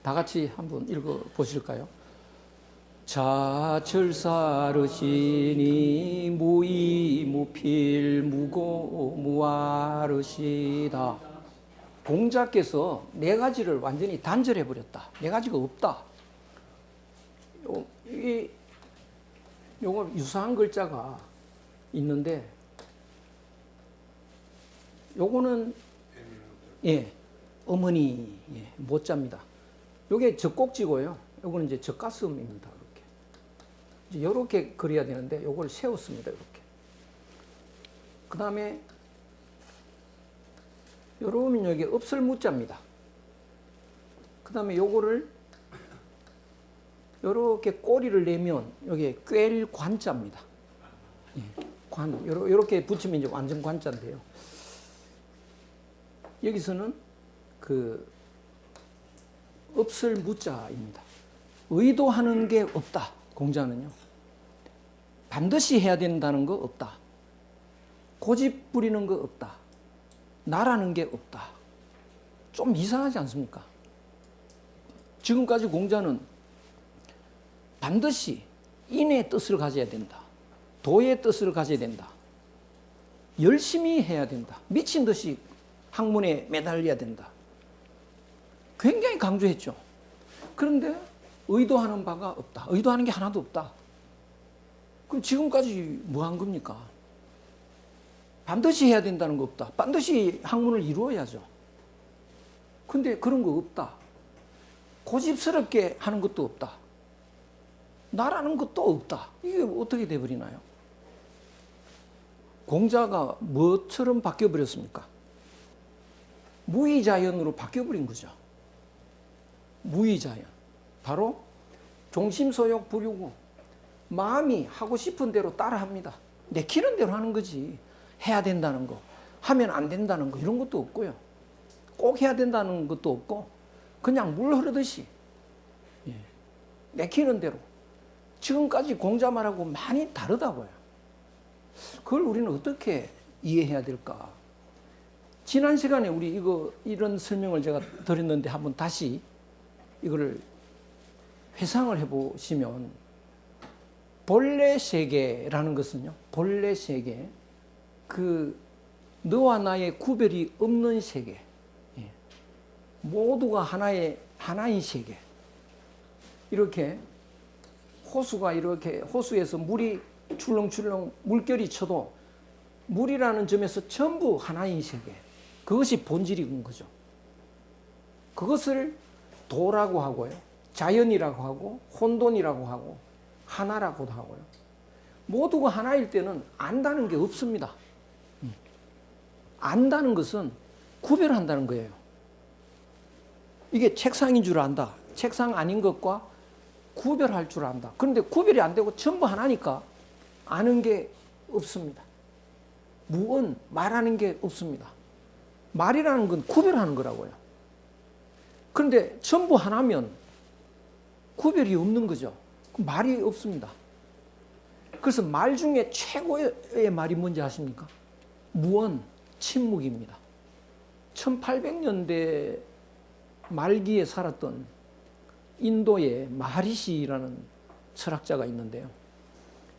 다 같이 한번 읽어 보실까요? 자철사르시니 무이무필 무고무아르시다. 공자께서 네 가지를 완전히 단절해 버렸다. 네 가지가 없다. 요거 유사한 글자가 있는데, 요거는 어머니 모자입니다. 요게 젖꼭지고요. 요거는 이제 젖가슴입니다. 이렇게 그려야 되는데 요걸 세웠습니다. 이렇게. 그 다음에 요러면 여기 읍설무자입니다. 그 다음에 요거를 요렇게 꼬리를 내면 여기 꿰관자입니다. 관 요렇게 붙이면 이제 완전 관자인데요. 여기서는 그 읍설무자입니다. 의도하는 게 없다. 공자는요. 반드시 해야 된다는 거 없다. 고집 부리는 거 없다. 나라는 게 없다. 좀 이상하지 않습니까? 지금까지 공자는 반드시 인의 뜻을 가져야 된다. 도의 뜻을 가져야 된다. 열심히 해야 된다. 미친 듯이 학문에 매달려야 된다. 굉장히 강조했죠. 그런데 의도하는 바가 없다. 의도하는 게 하나도 없다. 그럼 지금까지 뭐 한 겁니까? 반드시 해야 된다는 거 없다. 반드시 학문을 이루어야죠. 근데 그런 거 없다. 고집스럽게 하는 것도 없다. 나라는 것도 없다. 이게 어떻게 돼버리나요? 공자가 뭐처럼 바뀌어버렸습니까? 무의자연으로 바뀌어버린 거죠. 무의자연. 바로 종심소욕 부리고 마음이 하고 싶은 대로 따라합니다. 내키는 대로 하는 거지. 해야 된다는 거, 하면 안 된다는 거 이런 것도 없고요. 꼭 해야 된다는 것도 없고 그냥 물 흐르듯이 내키는 대로. 지금까지 공자 말하고 많이 다르다고요. 그걸 우리는 어떻게 이해해야 될까? 지난 시간에 우리 이런 설명을 제가 드렸는데 한번 다시 이거를 회상을 해보시면, 본래 세계라는 것은요, 본래 세계, 그 너와 나의 구별이 없는 세계, 모두가 하나인 세계. 이렇게 호수가 이렇게 호수에서 물이 출렁출렁 물결이 쳐도 물이라는 점에서 전부 하나인 세계. 그것이 본질인 거죠. 그것을 도라고 하고요. 자연이라고 하고 혼돈이라고 하고 하나라고도 하고요. 모두가 하나일 때는 안다는 게 없습니다. 안다는 것은 구별한다는 거예요. 이게 책상인 줄 안다. 책상 아닌 것과 구별할 줄 안다. 그런데 구별이 안 되고 전부 하나니까 아는 게 없습니다. 무언 말하는 게 없습니다. 말이라는 건 구별하는 거라고요. 그런데 전부 하나면 구별이 없는 거죠. 말이 없습니다. 그래서 말 중에 최고의 말이 뭔지 아십니까? 무언, 침묵입니다. 1800년대 말기에 살았던 인도의 마하리시라는 철학자가 있는데요.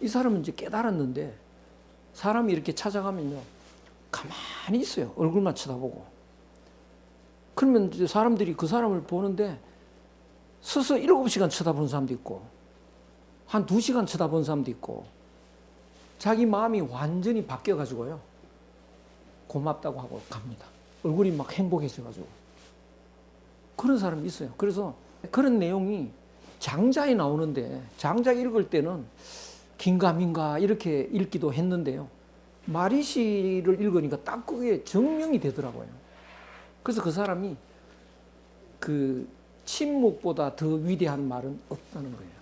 이 사람은 이제 깨달았는데, 사람이 이렇게 찾아가면요, 가만히 있어요. 얼굴만 쳐다보고. 그러면 이제 사람들이 그 사람을 보는데 서서 7시간 쳐다보는 사람도 있고 한 2시간 쳐다보는 사람도 있고, 자기 마음이 완전히 바뀌어가지고요, 고맙다고 하고 갑니다. 얼굴이 막 행복해져가지고. 그런 사람이 있어요. 그래서 그런 내용이 장자에 나오는데, 장자 읽을 때는 긴가민가 이렇게 읽기도 했는데요, 마리시를 읽으니까 딱 그게 증명이 되더라고요. 그래서 그 사람이 그 침묵보다 더 위대한 말은 없다는 거예요.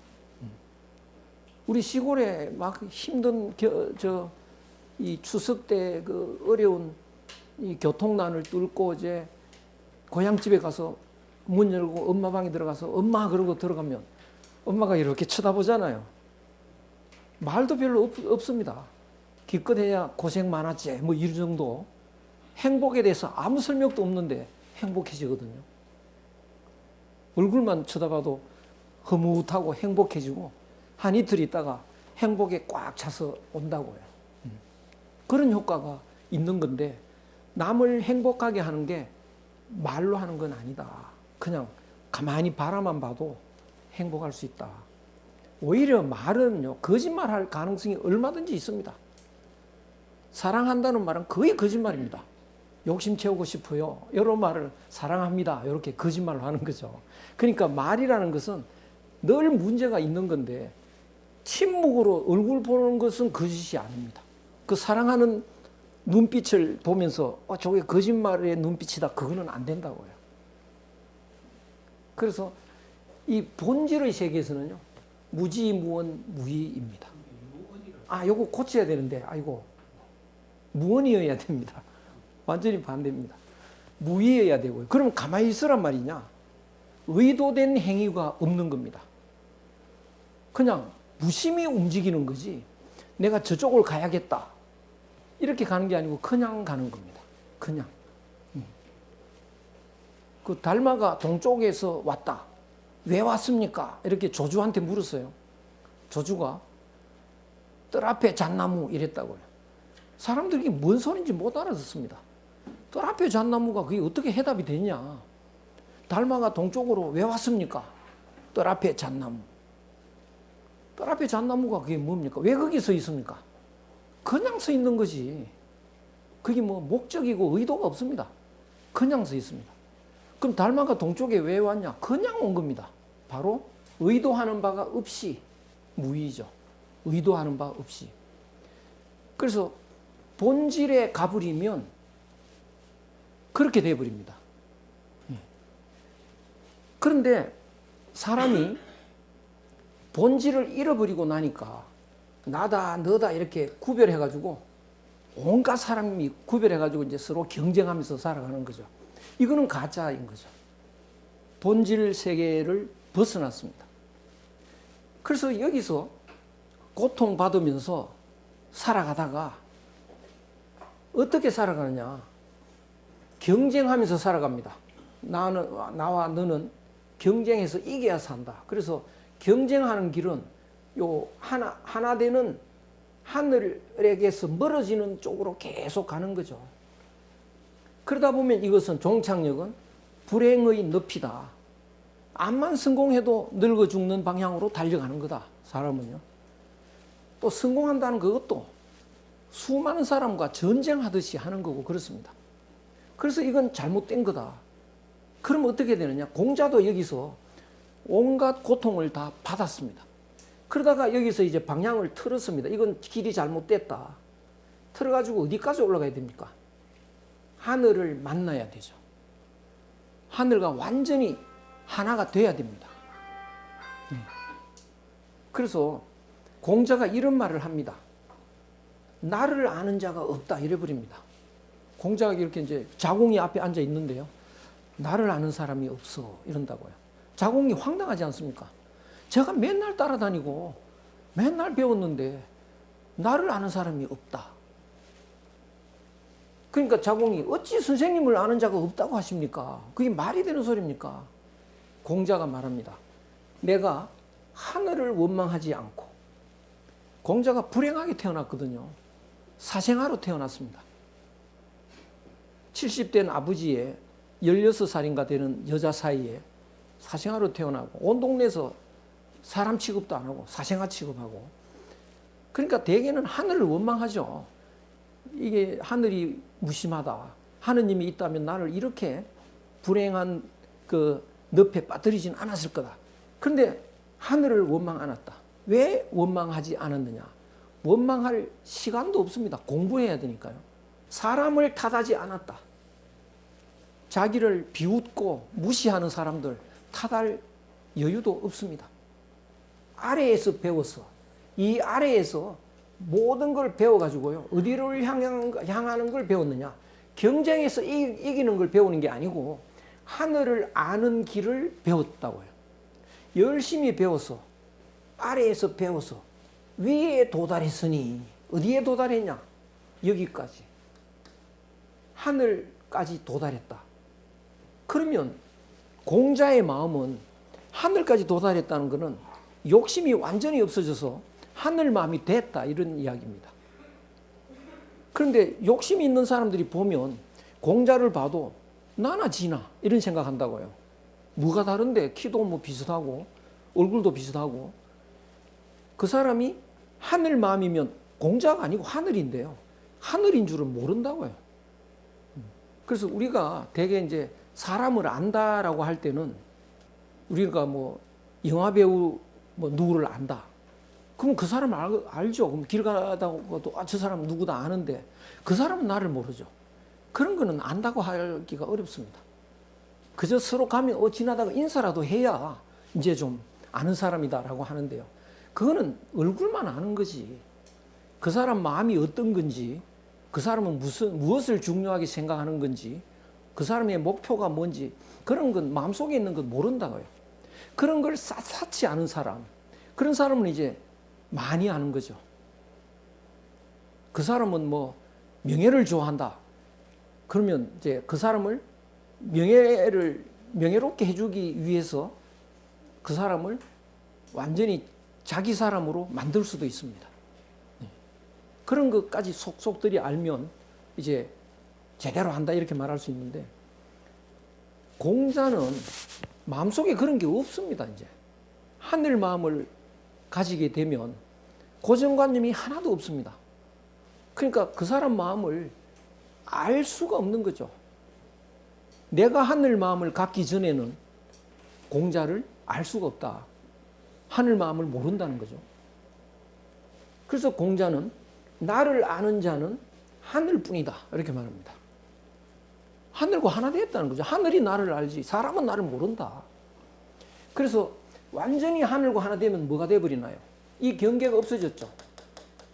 우리 시골에 막 힘든 이 추석 때 그 어려운 이 교통난을 뚫고 이제 고향집에 가서 문 열고 엄마 방에 들어가서 엄마 그러고 들어가면 엄마가 이렇게 쳐다보잖아요. 말도 별로 없습니다. 기껏해야 고생 많았지 뭐 이 정도. 행복에 대해서 아무 설명도 없는데 행복해지거든요. 얼굴만 쳐다봐도 흐뭇하고 행복해지고 한 이틀 있다가 행복에 꽉 차서 온다고요. 그런 효과가 있는 건데 남을 행복하게 하는 게 말로 하는 건 아니다. 그냥 가만히 바라만 봐도 행복할 수 있다. 오히려 말은요, 거짓말할 가능성이 얼마든지 있습니다. 사랑한다는 말은 거의 거짓말입니다. 욕심 채우고 싶어요. 이런 말을 사랑합니다. 이렇게 거짓말로 하는 거죠. 그러니까 말이라는 것은 늘 문제가 있는 건데 침묵으로 얼굴 보는 것은 거짓이 아닙니다. 그 사랑하는 눈빛을 보면서 저게 거짓말의 눈빛이다. 그거는 안 된다고요. 그래서 이 본질의 세계에서는요. 무지무원 무의입니다. 요거 고쳐야 되는데 아이고 무언이어야 됩니다. 완전히 반대입니다. 무의여야 되고요. 그러면 가만히 있으란 말이냐? 의도된 행위가 없는 겁니다. 그냥 무심히 움직이는 거지 내가 저쪽을 가야겠다 이렇게 가는 게 아니고 그냥 가는 겁니다. 그냥. 그 달마가 동쪽에서 왔다. 왜 왔습니까? 이렇게 조주한테 물었어요. 조주가 뜰 앞에 잣나무 이랬다고요. 사람들이 뭔 소리인지 못 알아듣습니다. 뜰 앞에 잣나무가 그게 어떻게 해답이 되냐. 달마가 동쪽으로 왜 왔습니까? 뜰 앞에 잣나무. 뜰 앞에 잣나무가 그게 뭡니까? 왜 거기 서 있습니까? 그냥 서 있는 거지. 그게 뭐 목적이고 의도가 없습니다. 그냥 서 있습니다. 그럼 달마가 동쪽에 왜 왔냐? 그냥 온 겁니다. 바로 의도하는 바가 없이 무의죠. 의도하는 바 없이. 그래서 본질에 가버리면 그렇게 돼버립니다. 그런데 사람이 본질을 잃어버리고 나니까 나다 너다 이렇게 구별해가지고 온갖 사람이 구별해가지고 이제 서로 경쟁하면서 살아가는 거죠. 이거는 가짜인 거죠. 본질 세계를 벗어났습니다. 그래서 여기서 고통받으면서 살아가다가 어떻게 살아가느냐. 경쟁하면서 살아갑니다. 나와 너는 경쟁해서 이겨야 산다. 그래서 경쟁하는 길은 요 하나 되는 하늘에게서 멀어지는 쪽으로 계속 가는 거죠. 그러다 보면 이것은 종착역은 불행의 늪이다. 암만 성공해도 늙어 죽는 방향으로 달려가는 거다. 사람은요. 또 성공한다는 그것도 수많은 사람과 전쟁하듯이 하는 거고 그렇습니다. 그래서 이건 잘못된 거다. 그럼 어떻게 되느냐. 공자도 여기서 온갖 고통을 다 받았습니다. 그러다가 여기서 이제 방향을 틀었습니다. 이건 길이 잘못됐다. 틀어가지고 어디까지 올라가야 됩니까? 하늘을 만나야 되죠. 하늘과 완전히 하나가 돼야 됩니다. 그래서 공자가 이런 말을 합니다. 나를 아는 자가 없다 이래버립니다. 공자가 이렇게 이제 자공이 앞에 앉아 있는데요. 나를 아는 사람이 없어 이런다고요. 자공이 황당하지 않습니까? 제가 맨날 따라다니고 맨날 배웠는데 나를 아는 사람이 없다. 그러니까 자공이 어찌 선생님을 아는 자가 없다고 하십니까? 그게 말이 되는 소리입니까? 공자가 말합니다. 내가 하늘을 원망하지 않고 공자가 불행하게 태어났거든요. 사생아로 태어났습니다. 70된 아버지의 16살인가 되는 여자 사이에 사생아로 태어나고 온 동네에서 사람 취급도 안 하고 사생아 취급하고 그러니까 대개는 하늘을 원망하죠. 이게 하늘이 무심하다. 하느님이 있다면 나를 이렇게 불행한 그 늪에 빠뜨리진 않았을 거다. 그런데 하늘을 원망 안 했다. 왜 원망하지 않았느냐. 원망할 시간도 없습니다. 공부해야 되니까요. 사람을 탓하지 않았다. 자기를 비웃고 무시하는 사람들 탓할 여유도 없습니다. 아래에서 배웠어. 이 아래에서 모든 걸 배워가지고요. 어디를 향하는 걸 배웠느냐. 경쟁에서 이기는 걸 배우는 게 아니고 하늘을 아는 길을 배웠다고요. 열심히 배워서 아래에서 배워서 위에 도달했으니 어디에 도달했냐. 여기까지. 하늘까지 도달했다. 그러면 공자의 마음은 하늘까지 도달했다는 것은 욕심이 완전히 없어져서 하늘 마음이 됐다, 이런 이야기입니다. 그런데 욕심이 있는 사람들이 보면 공자를 봐도 나나 지나 이런 생각한다고요. 뭐가 다른데? 키도 뭐 비슷하고 얼굴도 비슷하고. 그 사람이 하늘 마음이면 공자가 아니고 하늘인데요, 하늘인 줄은 모른다고요. 그래서 우리가 대개 이제 사람을 안다라고 할 때는 우리가 뭐 영화 배우 뭐 누구를 안다. 그럼 그 사람 알죠. 그럼 길 가다가도 저 사람 누구다 아는데 그 사람은 나를 모르죠. 그런 거는 안다고 하기가 어렵습니다. 그저 서로 가면 지나다가 인사라도 해야 이제 좀 아는 사람이다라고 하는데요. 그거는 얼굴만 아는 거지. 그 사람 마음이 어떤 건지, 그 사람은 무엇을 중요하게 생각하는 건지, 그 사람의 목표가 뭔지, 그런 건 마음속에 있는 건 모른다고요. 그런 걸 샅샅이 아는 사람, 그런 사람은 이제 많이 아는 거죠. 그 사람은 뭐 명예를 좋아한다. 그러면 이제 그 사람을 명예롭게 해주기 위해서 그 사람을 완전히 자기 사람으로 만들 수도 있습니다. 그런 것까지 속속들이 알면 이제 제대로 한다 이렇게 말할 수 있는데, 공자는 마음속에 그런 게 없습니다. 이제 하늘 마음을 가지게 되면 고정관념이 하나도 없습니다. 그러니까 그 사람 마음을 알 수가 없는 거죠. 내가 하늘 마음을 갖기 전에는 공자를 알 수가 없다. 하늘 마음을 모른다는 거죠. 그래서 공자는 나를 아는 자는 하늘뿐이다 이렇게 말합니다. 하늘과 하나 되었다는 거죠. 하늘이 나를 알지 사람은 나를 모른다. 그래서 완전히 하늘과 하나 되면 뭐가 되어버리나요? 이 경계가 없어졌죠.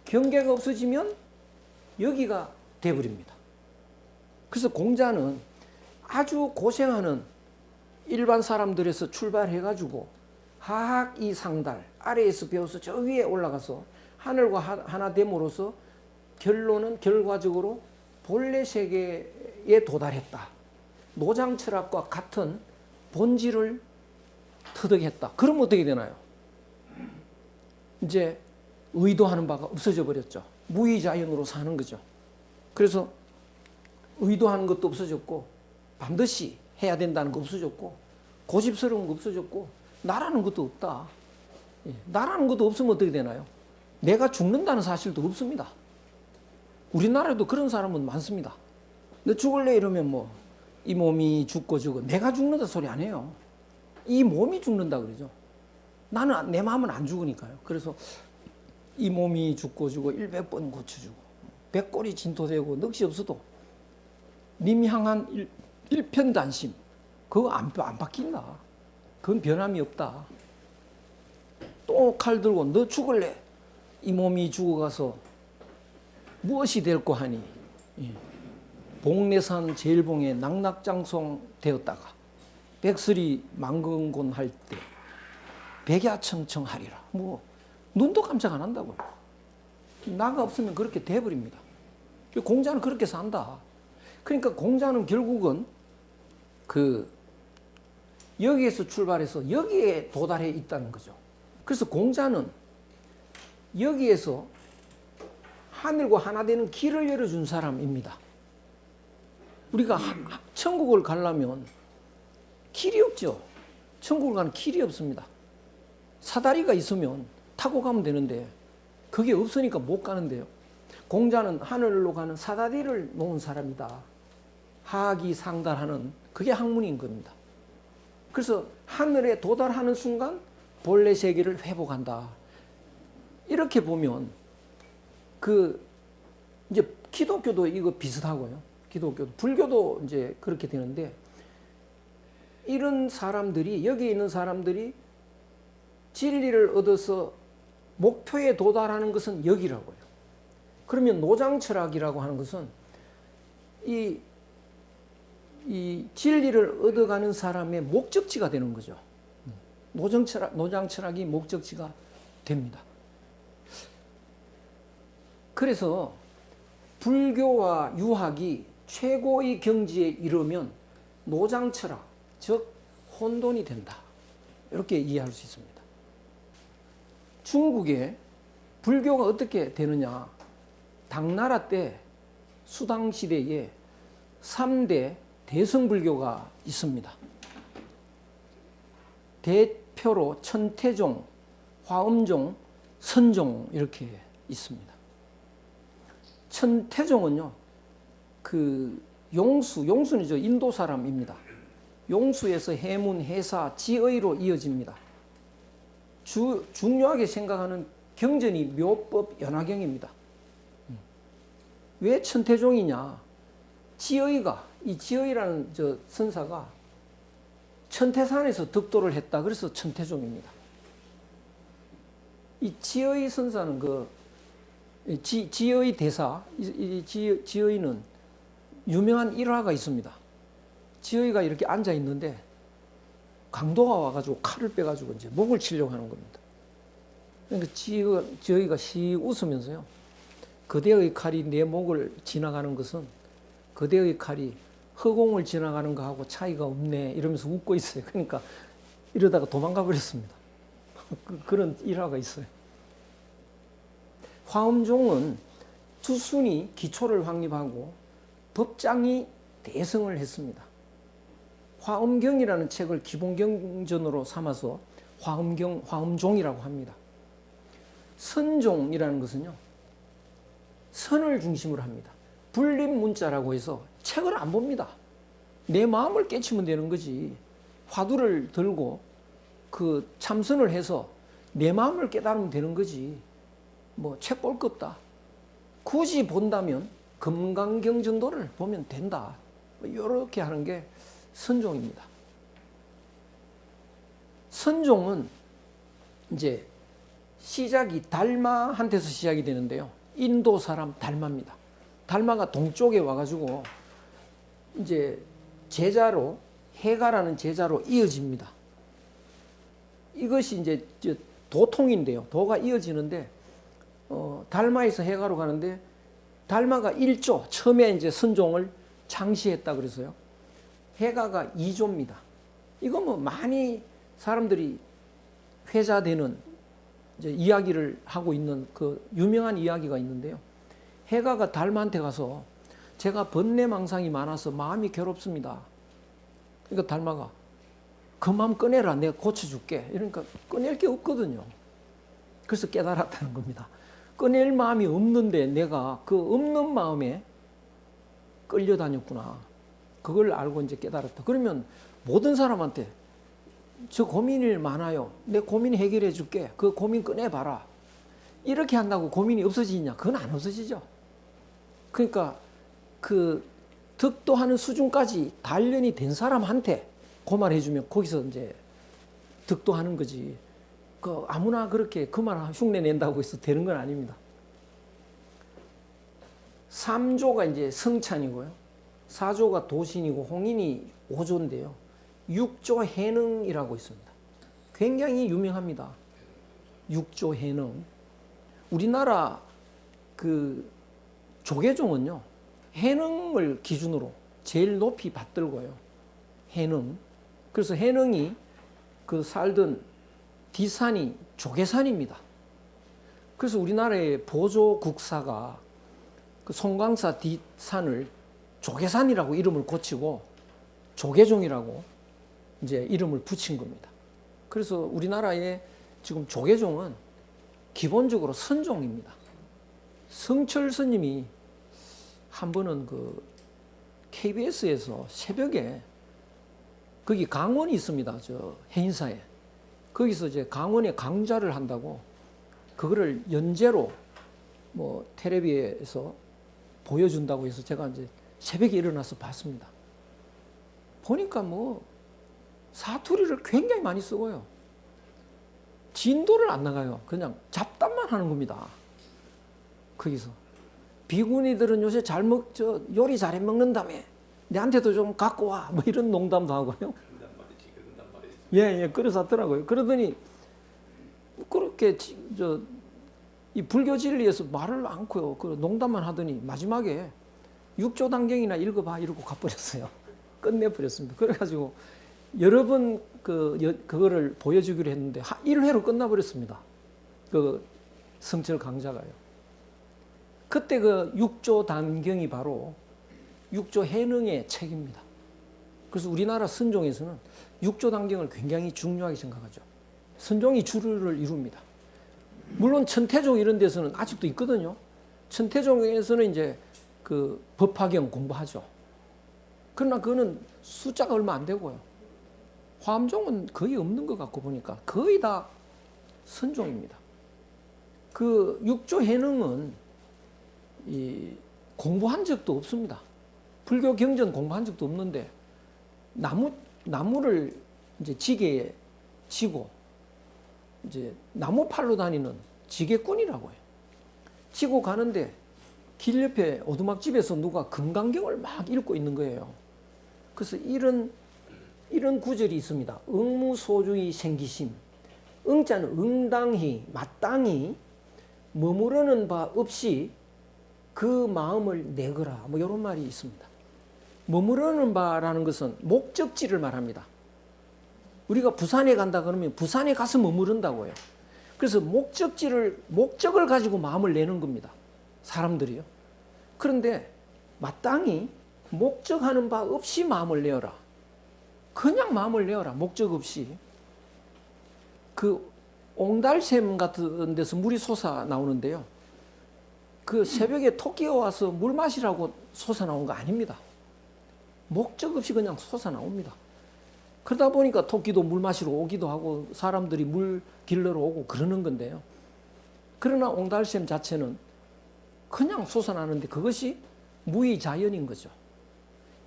경계가 없어지면 여기가 되어버립니다. 그래서 공자는 아주 고생하는 일반 사람들에서 출발해가지고 하학 이 상달 아래에서 배워서 저 위에 올라가서 하늘과 하나 됨으로써 결론은 결과적으로 본래 세계에 도달했다. 노장철학과 같은 본질을 터득했다. 그럼 어떻게 되나요? 이제 의도하는 바가 없어져 버렸죠. 무의자연으로 사는 거죠. 그래서 의도하는 것도 없어졌고 반드시 해야 된다는 거 없어졌고 고집스러운 거 없어졌고 나라는 것도 없다. 나라는 것도 없으면 어떻게 되나요? 내가 죽는다는 사실도 없습니다. 우리나라에도 그런 사람은 많습니다. 너 죽을래 이러면 뭐 이 몸이 죽고 죽어. 내가 죽는다 소리 안 해요. 이 몸이 죽는다 그러죠. 나는 내 마음은 안 죽으니까요. 그래서 이 몸이 죽고 죽어 100번 고쳐주고 백골이 진토되고 넋이 없어도 님 향한 일편단심 그거 안 바뀐다. 그건 변함이 없다. 또 칼 들고 너 죽을래? 이 몸이 죽어가서 무엇이 될꼬 하니 봉래산 제일봉에 낙낙장송 되었다가 백설이 망근곤 할 때 백야청청하리라. 뭐 눈도 깜짝 안 한다고요. 나가 없으면 그렇게 돼버립니다. 공자는 그렇게 산다. 그러니까 공자는 결국은 여기에서 출발해서 여기에 도달해 있다는 거죠. 그래서 공자는 여기에서 하늘과 하나 되는 길을 열어준 사람입니다. 우리가 천국을 가려면 길이 없죠. 천국을 가는 길이 없습니다. 사다리가 있으면 타고 가면 되는데 그게 없으니까 못 가는데요. 공자는 하늘로 가는 사다리를 놓은 사람이다. 하악이 상달하는 그게 학문인 겁니다. 그래서 하늘에 도달하는 순간 본래 세계를 회복한다. 이렇게 보면 이제 기독교도 이거 비슷하고요. 기독교도 불교도 이제 그렇게 되는데 이런 사람들이 여기 있는 사람들이 진리를 얻어서 목표에 도달하는 것은 여기라고요. 그러면 노장철학이라고 하는 것은 이 진리를 얻어가는 사람의 목적지가 되는 거죠. 노장철학이 목적지가 됩니다. 그래서 불교와 유학이 최고의 경지에 이르면 노장철학, 즉 혼돈이 된다. 이렇게 이해할 수 있습니다. 중국에 불교가 어떻게 되느냐. 당나라 때 수당 시대에 3대 대성불교가 있습니다. 대표로 천태종, 화엄종, 선종 이렇게 있습니다. 천태종은요, 용수는 저 인도 사람입니다. 용수에서 해문, 해사, 지의로 이어집니다. 중요하게 생각하는 경전이 묘법 연화경입니다. 왜 천태종이냐? 이 지의라는 저 선사가 천태산에서 득도를 했다. 그래서 천태종입니다. 이 지의 선사는 지의 대사, 지의는 유명한 일화가 있습니다. 지의가 이렇게 앉아 있는데 강도가 와가지고 칼을 빼가지고 이제 목을 치려고 하는 겁니다. 그러니까 지의가 씩 웃으면서요. 그대의 칼이 내 목을 지나가는 것은 그대의 칼이 허공을 지나가는 거하고 차이가 없네 이러면서 웃고 있어요. 그러니까 이러다가 도망가 버렸습니다. 그런 일화가 있어요. 화엄종은 투순이 기초를 확립하고 법장이 대성을 했습니다. 화엄경이라는 책을 기본경전으로 삼아서 화엄종이라고 합니다. 선종이라는 것은요, 선을 중심으로 합니다. 불립문자라고 해서 책을 안 봅니다. 내 마음을 깨치면 되는 거지. 화두를 들고 그 참선을 해서 내 마음을 깨달으면 되는 거지. 뭐 책 볼 거 없다. 굳이 본다면 금강경전도를 보면 된다. 이렇게 하는 게 선종입니다. 선종은 이제 시작이 달마한테서 시작이 되는데요. 인도 사람 달마입니다. 달마가 동쪽에 와가지고 이제 제자로 해가라는 제자로 이어집니다. 이것이 이제 도통인데요. 도가 이어지는데 달마에서 해가로 가는데 달마가 1조 처음에 이제 선종을 창시했다 그래서요. 해가가 2조입니다. 이거 뭐 많이 사람들이 회자되는 이제 이야기를 하고 있는 그 유명한 이야기가 있는데요. 해가가 달마한테 가서 제가 번뇌망상이 많아서 마음이 괴롭습니다. 그러니까 달마가 그 마음 꺼내라. 내가 고쳐줄게. 이러니까 꺼낼 게 없거든요. 그래서 깨달았다는 겁니다. 꺼낼 마음이 없는데 내가 그 없는 마음에 끌려다녔구나. 그걸 알고 이제 깨달았다. 그러면 모든 사람한테 저 고민이 많아요. 내 고민 해결해 줄게. 그 고민 꺼내봐라. 이렇게 한다고 고민이 없어지냐? 그건 안 없어지죠. 그러니까 그 득도하는 수준까지 단련이 된 사람한테 그 말 해주면 거기서 이제 득도하는 거지. 그 아무나 그렇게 그 말 흉내 낸다고 해서 되는 건 아닙니다. 3조가 이제 성찬이고요. 4조가 도신이고 홍인이 5조인데요. 6조 해능이라고 있습니다. 굉장히 유명합니다. 6조 해능. 우리나라 그 조계종은요, 해능을 기준으로 제일 높이 받들고요. 해능. 그래서 해능이 그 살던 뒷산이 조계산입니다. 그래서 우리나라의 보조 국사가 그 송광사 뒷산을 조계산이라고 이름을 고치고 조계종이라고 이제 이름을 붙인 겁니다. 그래서 우리나라의 지금 조계종은 기본적으로 선종입니다. 성철 스님이 한 번은 그 KBS에서 새벽에 거기 강원이 있습니다. 저 해인사에. 거기서 이제 강원에 강좌를 한다고 그거를 연재로 뭐 텔레비에서 보여준다고 해서 제가 이제 새벽에 일어나서 봤습니다. 보니까 뭐 사투리를 굉장히 많이 쓰고요. 진도를 안 나가요. 그냥 잡담만 하는 겁니다. 거기서. 비구니들은 요새 요리 잘해 먹는다며. 내한테도 좀 갖고 와. 뭐 이런 농담도 하고요. 예, 그래서 하더라고요. 그러더니 그렇게 이 불교 진리에서 말을 않고요. 그 농담만 하더니 마지막에 6조 단경이나 읽어봐 이러고 가버렸어요. 끝내버렸습니다. 그래가지고 여러 번 그거를 보여주기로 했는데 1회로 끝나버렸습니다. 그 성철 강자가요. 그때 그 6조 단경이 바로 6조 해능의 책입니다. 그래서 우리나라 선종에서는 6조 단경을 굉장히 중요하게 생각하죠. 선종이 주를 이룹니다. 물론 천태종 이런 데서는 아직도 있거든요. 천태종에서는 이제 그 법화경 공부하죠. 그러나 그거는 숫자가 얼마 안 되고요. 화엄종은 거의 없는 것 같고 보니까 거의 다 선종입니다. 그 6조 해능은 공부한 적도 없습니다. 불교 경전 공부한 적도 없는데 나무를 이제 지게에 지고 이제 나무 팔로 다니는 지게꾼이라고 해요. 지고 가는데 길 옆에 오두막집에서 누가 금강경을 막 읽고 있는 거예요. 그래서 이런 구절이 있습니다. 응무소주의 생기심. 응자는 응당히 마땅히 머무르는 바 없이 그 마음을 내거라. 뭐 이런 말이 있습니다. 머무르는 바라는 것은 목적지를 말합니다. 우리가 부산에 간다 그러면 부산에 가서 머무른다고 해요. 그래서 목적을 가지고 마음을 내는 겁니다. 사람들이요. 그런데 마땅히 목적하는 바 없이 마음을 내어라. 그냥 마음을 내어라. 목적 없이. 그 옹달샘 같은 데서 물이 솟아 나오는데요. 그 새벽에 토끼가 와서 물 마시라고 솟아 나온 거 아닙니다. 목적 없이 그냥 솟아 나옵니다. 그러다 보니까 토끼도 물 마시러 오기도 하고 사람들이 물 길러러 오고 그러는 건데요. 그러나 옹달샘 자체는 그냥 솟아나는데 그것이 무의자연인 거죠.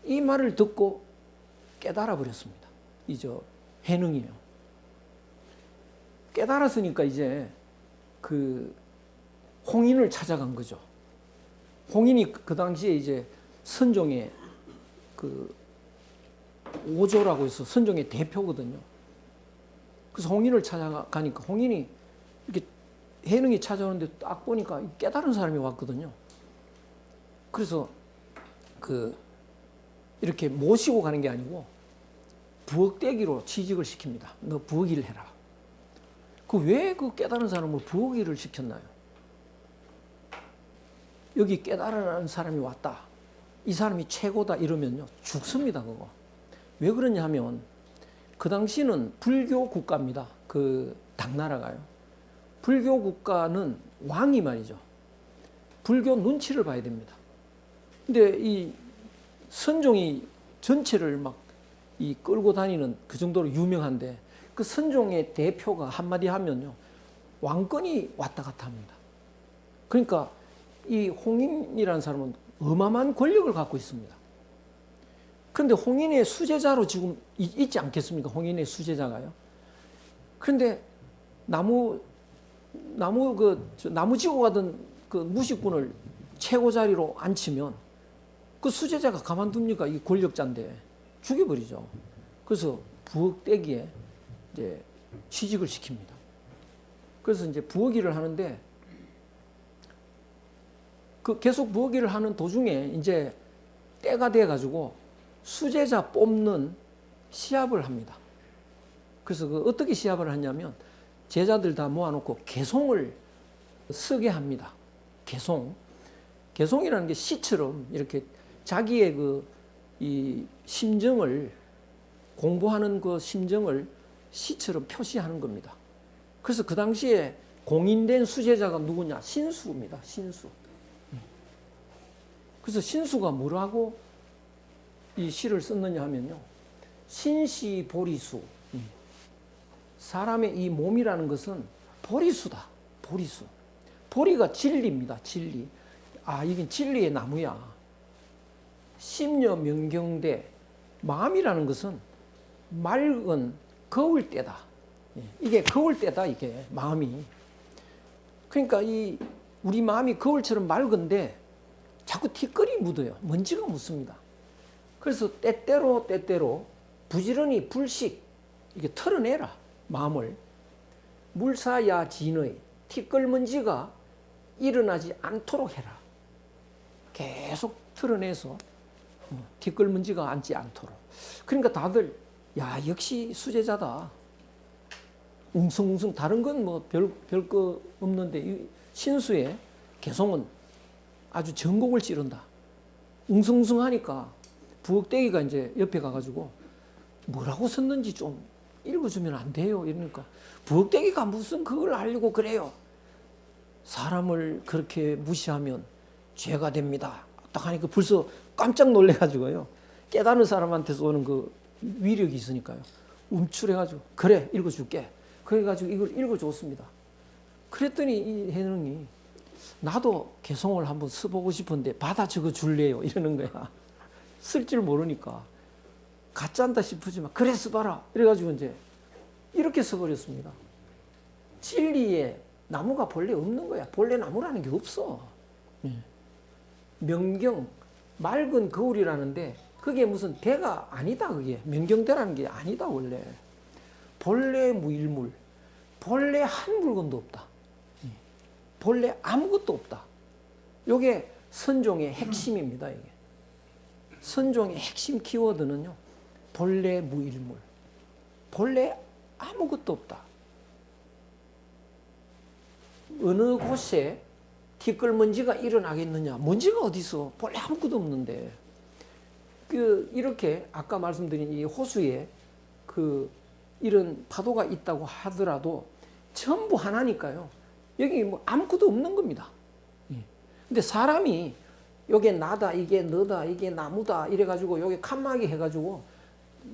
이 말을 듣고 깨달아 버렸습니다. 해능이에요. 깨달았으니까 이제 그 홍인을 찾아간 거죠. 홍인이 그 당시에 이제 선종의 그 오조라고 해서 선종의 대표거든요. 그래서 홍인을 찾아가니까 홍인이 이렇게 해능이 찾아오는데 딱 보니까 깨달은 사람이 왔거든요. 그래서 이렇게 모시고 가는 게 아니고 부엌대기로 취직을 시킵니다. 너 부엌일을 해라. 왜 그 깨달은 사람을 부엌일을 시켰나요? 여기 깨달은 사람이 왔다. 이 사람이 최고다 이러면요. 죽습니다, 그거. 왜 그러냐 하면 그 당시는 불교 국가입니다. 그 당나라가요. 불교 국가는 왕이 말이죠. 불교 눈치를 봐야 됩니다. 근데 이 선종이 전체를 막 끌고 다니는 그 정도로 유명한데 그 선종의 대표가 한마디 하면요. 왕권이 왔다 갔다 합니다. 그러니까 이 홍인이라는 사람은 어마어마한 권력을 갖고 있습니다. 그런데 홍인의 수제자로 지금 있지 않겠습니까? 홍인의 수제자가요. 그런데 나무 지고 가던 그 무식군을 최고 자리로 앉히면 그 수제자가 가만둡니까? 이 권력자인데 죽여버리죠. 그래서 부엌대기에 이제 취직을 시킵니다. 그래서 이제 부엌일을 하는데 계속 부엌일을 하는 도중에 이제 때가 돼 가지고 수제자 뽑는 시합을 합니다. 그래서 어떻게 시합을 하냐면 제자들 다 모아놓고 개송을 쓰게 합니다. 개송이라는 게 시처럼 이렇게 자기의 이 심정을 공부하는 그 심정을 시처럼 표시하는 겁니다. 그래서 그 당시에 공인된 수제자가 누구냐? 신수입니다. 신수. 그래서 신수가 뭐라고 이 시를 썼느냐 하면요. 신시보리수. 사람의 이 몸이라는 것은 보리수다. 보리수. 보리가 진리입니다. 진리. 이게 진리의 나무야. 심려 명경대. 마음이라는 것은 맑은 거울 때다. 이게 거울 때다. 이게 마음이. 그러니까 우리 마음이 거울처럼 맑은데 자꾸 티끌이 묻어요. 먼지가 묻습니다. 그래서 때때로 부지런히 불식 이게 털어내라. 마음을. 물사야 진의 티끌 먼지가 일어나지 않도록 해라. 계속 털어내서 티끌 먼지가 앉지 않도록. 그러니까 다들 야, 역시 수제자다. 웅성웅성. 다른 건 뭐 별 거 없는데 이 신수의 개성은 아주 전곡을 찌른다. 웅성웅성하니까 부엌대기가 이제 옆에 가가지고 뭐라고 썼는지 좀 읽어주면 안 돼요? 이러니까 부엌대기가 무슨 그걸 알려고 그래요? 사람을 그렇게 무시하면 죄가 됩니다. 딱 하니까 벌써 깜짝 놀래가지고요. 깨닫는 사람한테서 오는 그 위력이 있으니까요. 움츠려가지고 그래 읽어줄게. 그래가지고 이걸 읽어줬습니다. 그랬더니 이 해능이 나도 개성을 한번 써보고 싶은데 받아 적어 줄래요? 이러는 거야. 쓸 줄 모르니까 가짜인다 싶으지만 그래 써봐라. 이래가지고 이제 이렇게 써버렸습니다. 진리에 나무가 본래 없는 거야. 본래 나무라는 게 없어. 명경, 맑은 거울이라는데 그게 무슨 대가 아니다. 그게 명경대라는 게 아니다. 원래 본래 무일물, 본래 한 물건도 없다. 본래 아무것도 없다. 이게 선종의 핵심입니다. 이게 선종의 핵심 키워드는요, 본래 무일물, 본래 아무것도 없다. 어느 곳에 티끌먼지가 일어나겠느냐? 먼지가 어디 있어? 본래 아무것도 없는데. 이렇게 아까 말씀드린 이 호수에 이런 파도가 있다고 하더라도 전부 하나니까요. 여기 뭐 아무것도 없는 겁니다. 근데 사람이 요게 나다, 이게 너다, 이게 나무다 이래가지고 요게 칸막이 해가지고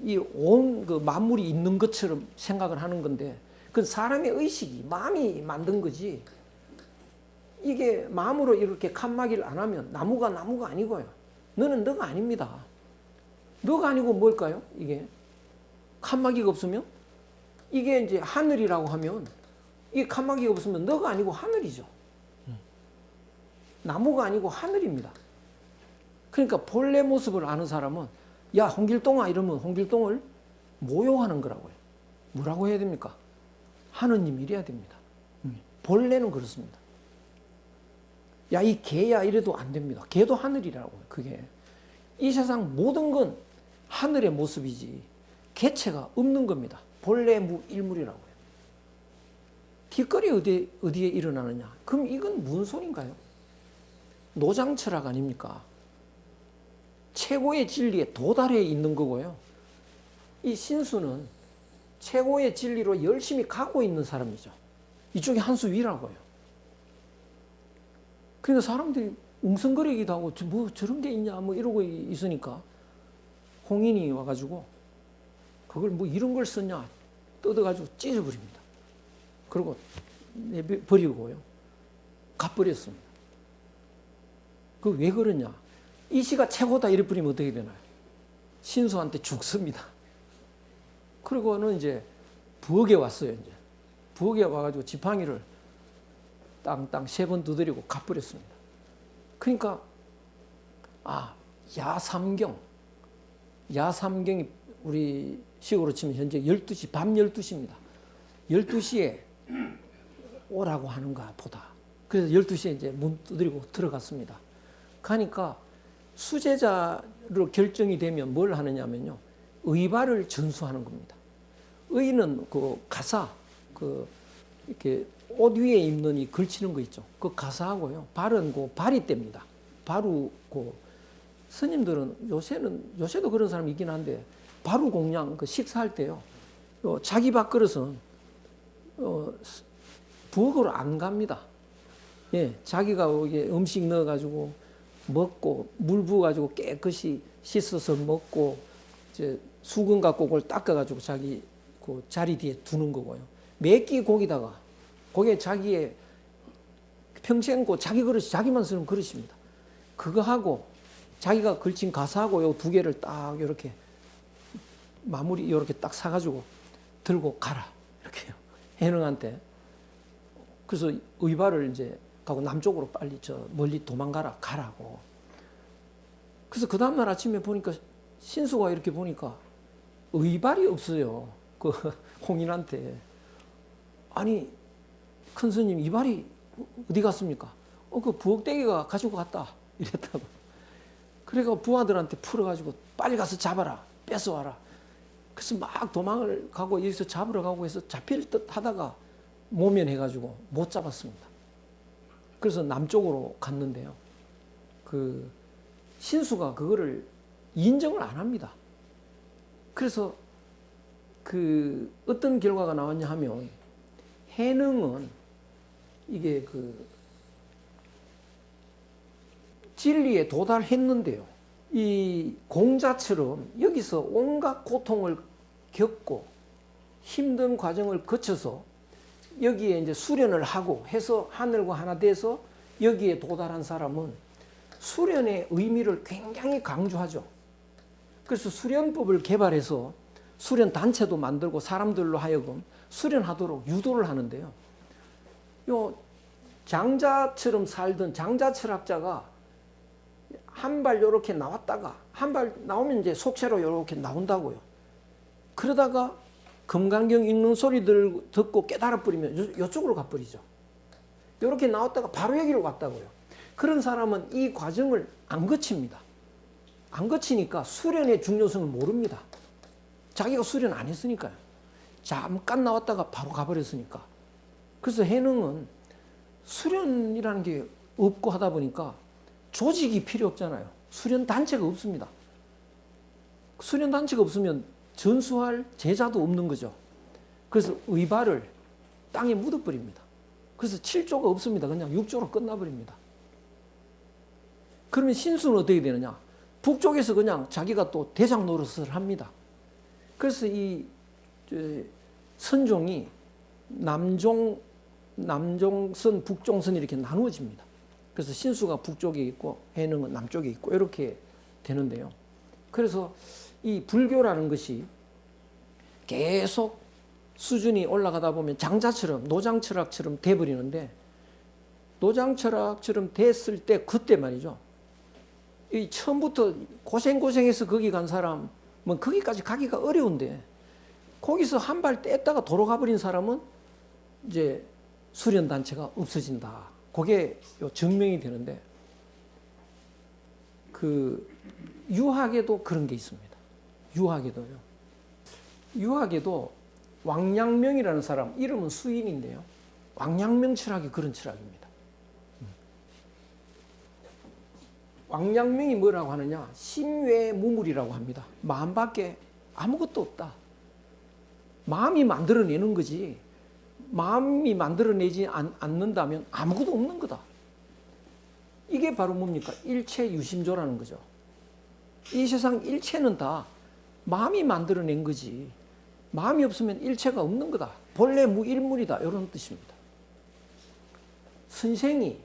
이 온 그 만물이 있는 것처럼 생각을 하는 건데 그건 사람의 의식이, 마음이 만든 거지. 이게 마음으로 이렇게 칸막이를 안 하면 나무가 아니고요. 너는 너가 아닙니다. 너가 아니고 뭘까요? 이게 칸막이가 없으면 이게 이제 하늘이라고 하면 이 칸막이가 없으면 너가 아니고 하늘이죠. 나무가 아니고 하늘입니다. 그러니까 본래 모습을 아는 사람은 야 홍길동아 이러면 홍길동을 모욕하는 거라고요. 뭐라고 해야 됩니까? 하느님 이래야 됩니다. 본래는 그렇습니다. 야 이 개야 이래도 안 됩니다. 개도 하늘이라고요. 그게 이 세상 모든 건 하늘의 모습이지 개체가 없는 겁니다. 본래 무일물이라고요. 뒷거리 어디에 일어나느냐? 그럼 이건 무슨 소린가요? 노장철학 아닙니까? 최고의 진리에 도달해 있는 거고요. 이 신수는 최고의 진리로 열심히 가고 있는 사람이죠. 이쪽이 한 수 위라고요. 그러니까 사람들이 웅성거리기도 하고 뭐 저런 게 있냐 뭐 이러고 있으니까 홍인이 와가지고 그걸 뭐 이런 걸 썼냐 뜯어가지고 찢어버립니다. 그리고 버리고요. 갚버렸습니다. 그 왜 그러냐? 이 시가 최고다 이래 버리면 어떻게 되나요? 신수한테 죽습니다. 그리고는 이제 부엌에 왔어요. 이제 부엌에 와가지고 지팡이를 땅땅 3번 두드리고 갚버렸습니다. 그러니까 야삼경이 우리 식으로 치면 현재 12시 밤 12시입니다. 12시에 오라고 하는가 보다. 그래서 12시에 이제 문 두드리고 들어갔습니다. 가니까 수제자로 결정이 되면 뭘 하느냐면요. 의발을 전수하는 겁니다. 의는 그 가사, 이렇게 옷 위에 입는 이 걸치는 거 있죠. 그 가사하고요. 발은 그 바리떼입니다. 바루고 스님들은 요새도 그런 사람이 있긴 한데 바루 공양 그 식사할 때요. 자기 밥그릇은 부엌으로 안 갑니다. 예, 자기가 음식 넣어가지고 먹고 물 부어가지고 깨끗이 씻어서 먹고 이제 수건 갖고 그걸 닦아가지고 자기 그 자리 뒤에 두는 거고요. 매끼 고기다가 거기에 자기의 평생 자기 그릇이 자기만 쓰는 그릇입니다. 그거 하고 자기가 걸친 가사하고 요 2개를 딱 이렇게 마무리 이렇게 딱 사가지고 들고 가라 이렇게요. 해능한테. 그래서 의발을 이제 가고 남쪽으로 빨리 멀리 도망가라 가라고. 그래서 그 다음날 아침에 보니까 신수가 이렇게 보니까 의발이 없어요. 그 홍인한테. 아니 큰 스님 이발이 어디 갔습니까? 그 부엌대기가 가지고 갔다 이랬다고. 그래가 부하들한테 풀어가지고 빨리 가서 잡아라 뺏어와라. 그래서 막 도망을 가고 여기서 잡으러 가고 해서 잡힐 듯 하다가 모면해가지고 못 잡았습니다. 그래서 남쪽으로 갔는데요. 그 신수가 그거를 인정을 안 합니다. 그래서 그 어떤 결과가 나왔냐 하면 해능은 이게 그 진리에 도달했는데요. 이 공자처럼 여기서 온갖 고통을 겪고 힘든 과정을 거쳐서 여기에 이제 수련을 하고 해서 하늘과 하나 돼서 여기에 도달한 사람은 수련의 의미를 굉장히 강조하죠. 그래서 수련법을 개발해서 수련 단체도 만들고 사람들로 하여금 수련하도록 유도를 하는데요. 요 장자처럼 살던 장자 철학자가 한 발 요렇게 나왔다가 한 발 나오면 이제 속세로 요렇게 나온다고요. 그러다가 금강경 읽는 소리들 듣고 깨달아 버리면 요쪽으로 가버리죠. 요렇게 나왔다가 바로 여기로 갔다고요. 그런 사람은 이 과정을 안 거칩니다. 안 거치니까 수련의 중요성을 모릅니다. 자기가 수련 안 했으니까요. 잠깐 나왔다가 바로 가버렸으니까. 그래서 해능은 수련이라는 게 없고 하다 보니까 조직이 필요 없잖아요. 수련 단체가 없습니다. 수련 단체가 없으면 전수할 제자도 없는 거죠. 그래서 의발을 땅에 묻어버립니다. 그래서 7조가 없습니다. 그냥 6조로 끝나버립니다. 그러면 신수는 어떻게 되느냐? 북쪽에서 그냥 자기가 또 대장 노릇을 합니다. 그래서 이 선종이 남종선, 북종선 이렇게 나누어집니다. 그래서 신수가 북쪽에 있고 해능은 남쪽에 있고 이렇게 되는데요. 그래서 이 불교라는 것이 계속 수준이 올라가다 보면 장자처럼 노장철학처럼 돼버리는데 노장철학처럼 됐을 때 그때 말이죠. 이 처음부터 고생해서 거기 간 사람은 거기까지 가기가 어려운데 거기서 한 발 뗐다가 돌아가 버린 사람은 이제 수련단체가 없어진다. 그게 증명이 되는데 그 유학에도 그런 게 있습니다. 유학에도 왕양명이라는 사람, 이름은 수인인데요. 왕양명 철학이 그런 철학입니다. 왕양명이 뭐라고 하느냐? 심외무물이라고 합니다. 마음밖에 아무것도 없다. 마음이 만들어내는 거지. 마음이 만들어내지 않는다면 아무것도 없는 거다. 이게 바로 뭡니까? 일체 유심조라는 거죠. 이 세상 일체는 다 마음이 만들어낸 거지. 마음이 없으면 일체가 없는 거다. 본래 무일물이다. 이런 뜻입니다. 선생이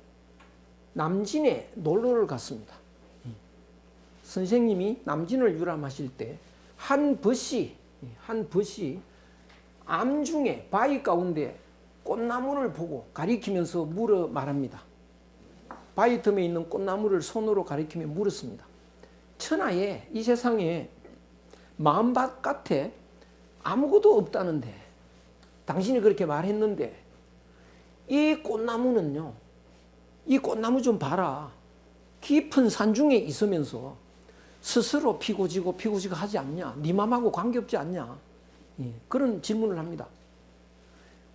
남진에 놀러를 갔습니다. 선생님이 남진을 유람하실 때 한 벗이 암중에 바위 가운데 꽃나무를 보고 가리키면서 물어 말합니다. 바위 틈에 있는 꽃나무를 손으로 가리키며 물었습니다. 천하에 이 세상에 마음 바깥에 아무것도 없다는데 당신이 그렇게 말했는데 이 꽃나무는요, 이 꽃나무 좀 봐라. 깊은 산중에 있으면서 스스로 피고지고 하지 않냐? 네 마음하고 관계없지 않냐? 예, 그런 질문을 합니다.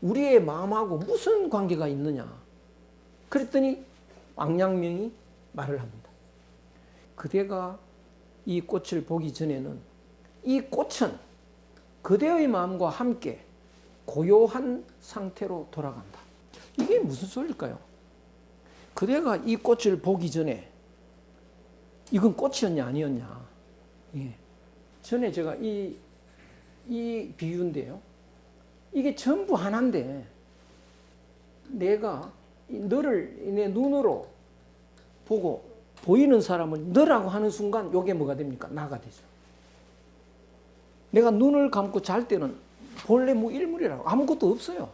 우리의 마음하고 무슨 관계가 있느냐? 그랬더니 왕양명이 말을 합니다. 그대가 이 꽃을 보기 전에는 이 꽃은 그대의 마음과 함께 고요한 상태로 돌아간다. 이게 무슨 소리일까요? 그대가 이 꽃을 보기 전에 이건 꽃이었냐 아니었냐. 예. 전에 제가 이 비유인데요. 이게 전부 하나인데 내가 너를 내 눈으로 보고 보이는 사람을 너라고 하는 순간 이게 뭐가 됩니까? 나가 되죠. 내가 눈을 감고 잘 때는 본래 무일물이라고 아무것도 없어요.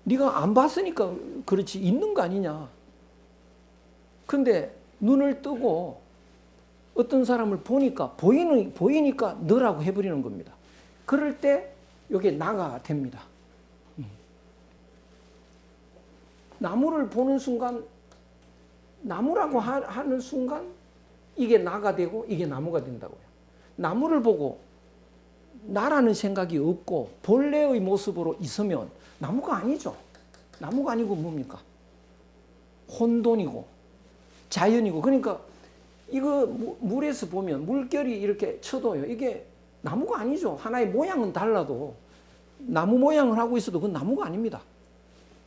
네가 안 봤으니까 그렇지 있는 거 아니냐. 근데 눈을 뜨고 어떤 사람을 보니까 보이니까 너라고 해버리는 겁니다. 그럴 때 이게 나가 됩니다. 나무를 보는 순간 나무라고 하는 순간 이게 나가 되고 이게 나무가 된다고요. 나무를 보고 나라는 생각이 없고 본래의 모습으로 있으면 나무가 아니죠. 나무가 아니고 뭡니까? 혼돈이고 자연이고. 그러니까 이거 물에서 보면 물결이 이렇게 쳐도요, 이게 나무가 아니죠. 하나의 모양은 달라도 나무 모양을 하고 있어도 그건 나무가 아닙니다.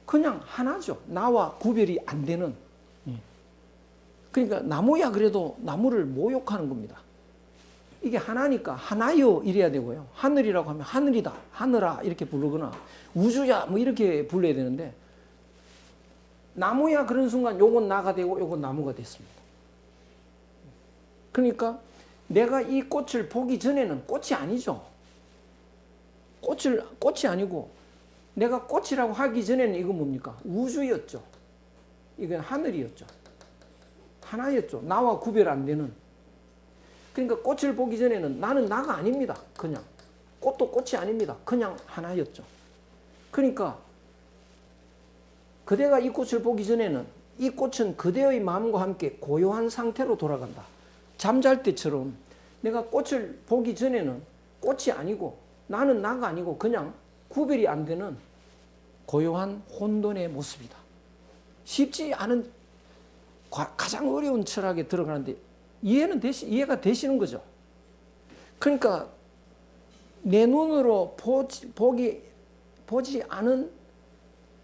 그냥 하나죠. 나와 구별이 안 되는. 그러니까 나무야 그래도 나무를 모욕하는 겁니다. 이게 하나니까 하나여 이래야 되고요. 하늘이라고 하면 하늘이다, 하늘아 이렇게 부르거나 우주야 뭐 이렇게 불러야 되는데, 나무야 그런 순간 요건 나가 되고 요건 나무가 됐습니다. 그러니까 내가 이 꽃을 보기 전에는 꽃이 아니죠. 꽃이 아니고 내가 꽃이라고 하기 전에는 이건 뭡니까? 우주였죠. 이건 하늘이었죠. 하나였죠. 나와 구별 안 되는. 그러니까 꽃을 보기 전에는 나는 나가 아닙니다. 그냥 꽃도 꽃이 아닙니다. 그냥 하나였죠. 그러니까 그대가 이 꽃을 보기 전에는 이 꽃은 그대의 마음과 함께 고요한 상태로 돌아간다. 잠잘 때처럼 내가 꽃을 보기 전에는 꽃이 아니고 나는 나가 아니고 그냥 구별이 안 되는 고요한 혼돈의 모습이다. 쉽지 않은 가장 어려운 철학에 들어가는데 이해가 되시는 거죠. 그러니까 내 눈으로 보지 않은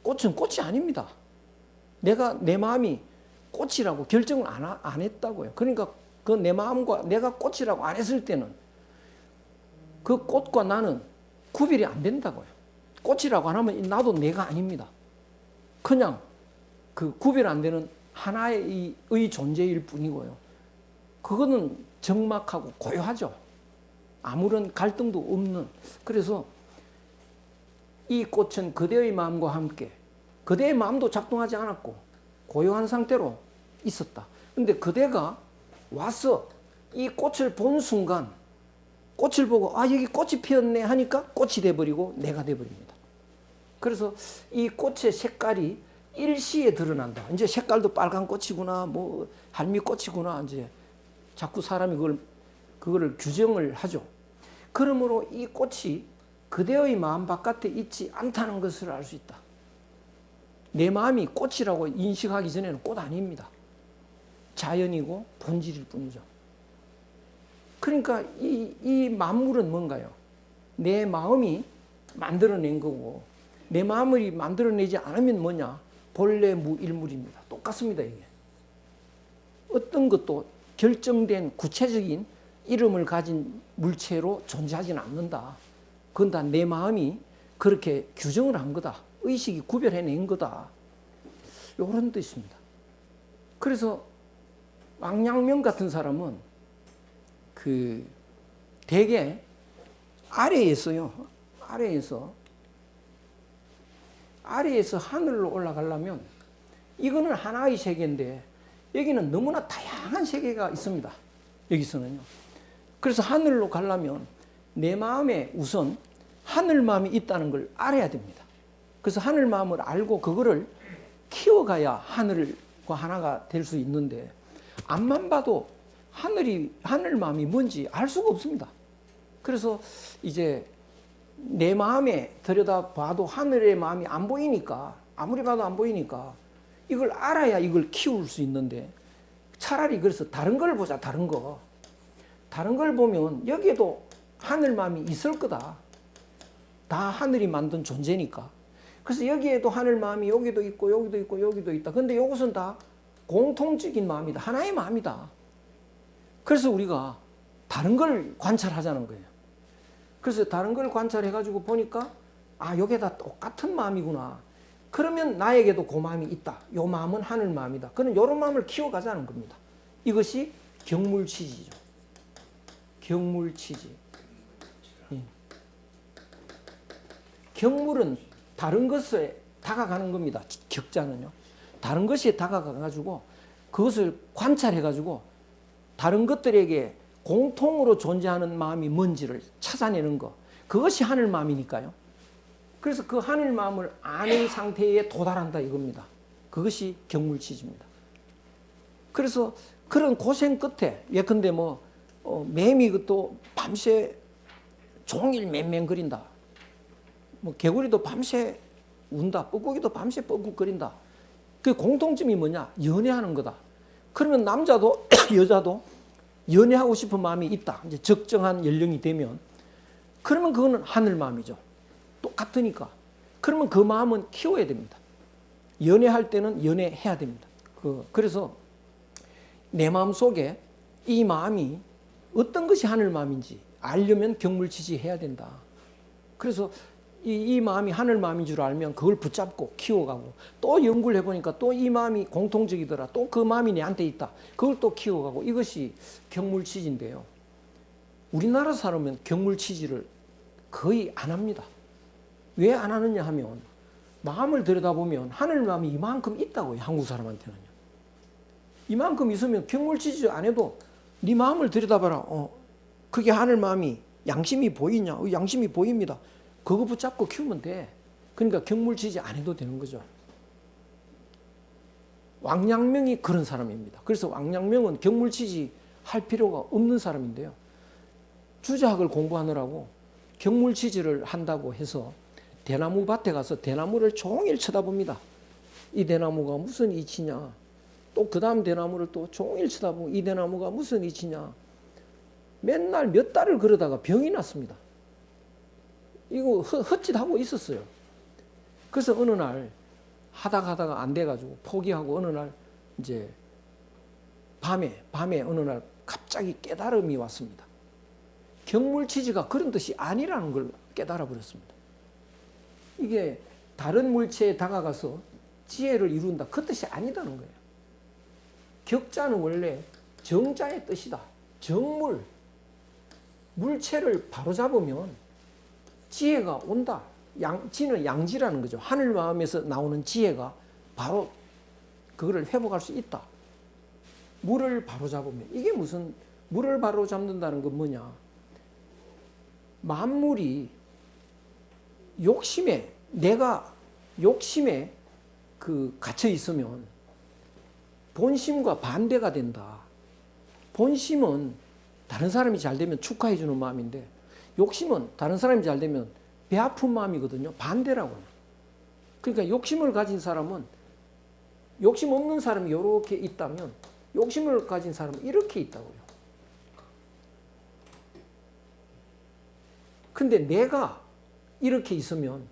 꽃은 꽃이 아닙니다. 내 마음이 꽃이라고 결정을 안 했다고요. 그러니까 그 내 마음과 내가 꽃이라고 안 했을 때는 그 꽃과 나는 구별이 안 된다고요. 꽃이라고 안 하면 나도 내가 아닙니다. 그냥 그 구별 안 되는 하나의 존재일 뿐이고요. 그거는 적막하고 고요하죠. 아무런 갈등도 없는. 그래서 이 꽃은 그대의 마음과 함께, 그대의 마음도 작동하지 않았고 고요한 상태로 있었다. 근데 그대가 와서 이 꽃을 본 순간, 꽃을 보고 아 여기 꽃이 피었네 하니까 꽃이 돼버리고 내가 돼버립니다. 그래서 이 꽃의 색깔이 일시에 드러난다. 이제 색깔도 빨간 꽃이구나, 뭐 할미꽃이구나, 이제 자꾸 사람이 그거를 규정을 하죠. 그러므로 이 꽃이 그대의 마음 바깥에 있지 않다는 것을 알 수 있다. 내 마음이 꽃이라고 인식하기 전에는 꽃 아닙니다. 자연이고 본질일 뿐이죠. 그러니까 이 만물은 뭔가요? 내 마음이 만들어낸 거고, 내 마음을 만들어내지 않으면 뭐냐? 본래 무일물입니다. 똑같습니다, 이게. 어떤 것도 결정된 구체적인 이름을 가진 물체로 존재하지는 않는다. 그건 다 내 마음이 그렇게 규정을 한 거다. 의식이 구별해낸 거다. 이런 뜻입니다. 그래서 왕양명 같은 사람은 대개 아래에서 하늘로 올라가려면 이거는 하나의 세계인데 여기는 너무나 다양한 세계가 있습니다. 여기서는요. 그래서 하늘로 가려면 내 마음에 우선 하늘 마음이 있다는 걸 알아야 됩니다. 그래서 하늘 마음을 알고 그거를 키워가야 하늘과 하나가 될 수 있는데, 앞만 봐도 하늘 마음이 뭔지 알 수가 없습니다. 그래서 이제 내 마음에 들여다봐도 하늘의 마음이 안 보이니까, 아무리 봐도 안 보이니까 이걸 알아야 이걸 키울 수 있는데, 차라리 그래서 다른 걸 보자. 다른 걸 보면 여기에도 하늘 마음이 있을 거다. 다 하늘이 만든 존재니까. 그래서 여기에도 하늘 마음이 여기도 있고 여기도 있고 여기도 있다. 근데 이것은 다 공통적인 마음이다. 하나의 마음이다. 그래서 우리가 다른 걸 관찰하자는 거예요. 그래서 다른 걸 관찰해가지고 보니까 아, 여기에다 똑같은 마음이구나. 그러면 나에게도 그 마음이 있다. 요 마음은 하늘 마음이다. 그는 이런 마음을 키워가자는 겁니다. 이것이 경물치지죠. 경물치지. 경물은 다른 것에 다가가는 겁니다. 격자는요. 다른 것에 다가가가지고 그것을 관찰해가지고 다른 것들에게 공통으로 존재하는 마음이 뭔지를 찾아내는 거. 그것이 하늘 마음이니까요. 그래서 그 하늘 마음을 아는 상태에 도달한다 이겁니다. 그것이 경물치지입니다. 그래서 그런 고생 끝에, 예컨대 매미 또 밤새 종일 맹맹거린다. 뭐 개구리도 밤새 운다. 뻐꾸기도 밤새 뻐꾹거린다. 그 공통점이 뭐냐? 연애하는 거다. 그러면 남자도 여자도 연애하고 싶은 마음이 있다. 이제 적정한 연령이 되면 그러면 그거는 하늘 마음이죠. 똑같으니까. 그러면 그 마음은 키워야 됩니다. 연애할 때는 연애해야 됩니다. 그래서 내 마음 속에 이 마음이 어떤 것이 하늘 마음인지 알려면 경물치지해야 된다. 그래서 이 마음이 하늘 마음인 줄 알면 그걸 붙잡고 키워가고 또 연구를 해보니까 또 이 마음이 공통적이더라. 또 그 마음이 내한테 있다. 그걸 또 키워가고 이것이 경물치지인데요. 우리나라 사람은 경물치지를 거의 안 합니다. 왜 안 하느냐 하면 마음을 들여다보면 하늘 마음이 이만큼 있다고요. 한국 사람한테는요. 이만큼 있으면 경물치지 안 해도 네 마음을 들여다봐라. 그게 하늘 마음이 양심이 보이냐? 양심이 보입니다. 그거 붙잡고 키우면 돼. 그러니까 경물치지 안 해도 되는 거죠. 왕양명이 그런 사람입니다. 그래서 왕양명은 경물치지 할 필요가 없는 사람인데요. 주자학을 공부하느라고 경물치지를 한다고 해서 대나무 밭에 가서 대나무를 종일 쳐다봅니다. 이 대나무가 무슨 이치냐. 또 그 다음 대나무를 또 종일 쳐다보고 이 대나무가 무슨 이치냐. 맨날 몇 달을 그러다가 병이 났습니다. 이거 헛짓하고 있었어요. 그래서 어느 날 하다가 안 돼가지고 포기하고 어느 날 이제 밤에 어느 날 갑자기 깨달음이 왔습니다. 경물치지가 그런 뜻이 아니라는 걸 깨달아 버렸습니다. 이게 다른 물체에 다가가서 지혜를 이룬다. 그 뜻이 아니다는 거예요. 격자는 원래 정자의 뜻이다. 정물. 물체를 바로잡으면 지혜가 온다. 지는 양지라는 거죠. 하늘 마음에서 나오는 지혜가 바로 그거를 회복할 수 있다. 물을 바로잡으면 이게 무슨 물을 바로잡는다는 건 뭐냐? 만물이 욕심에 내가 욕심에 갇혀 있으면 본심과 반대가 된다. 본심은 다른 사람이 잘 되면 축하해 주는 마음인데 욕심은 다른 사람이 잘 되면 배 아픈 마음이거든요. 반대라고요. 그러니까 욕심을 가진 사람은 욕심 없는 사람이 이렇게 있다면 욕심을 가진 사람은 이렇게 있다고요. 근데 내가 이렇게 있으면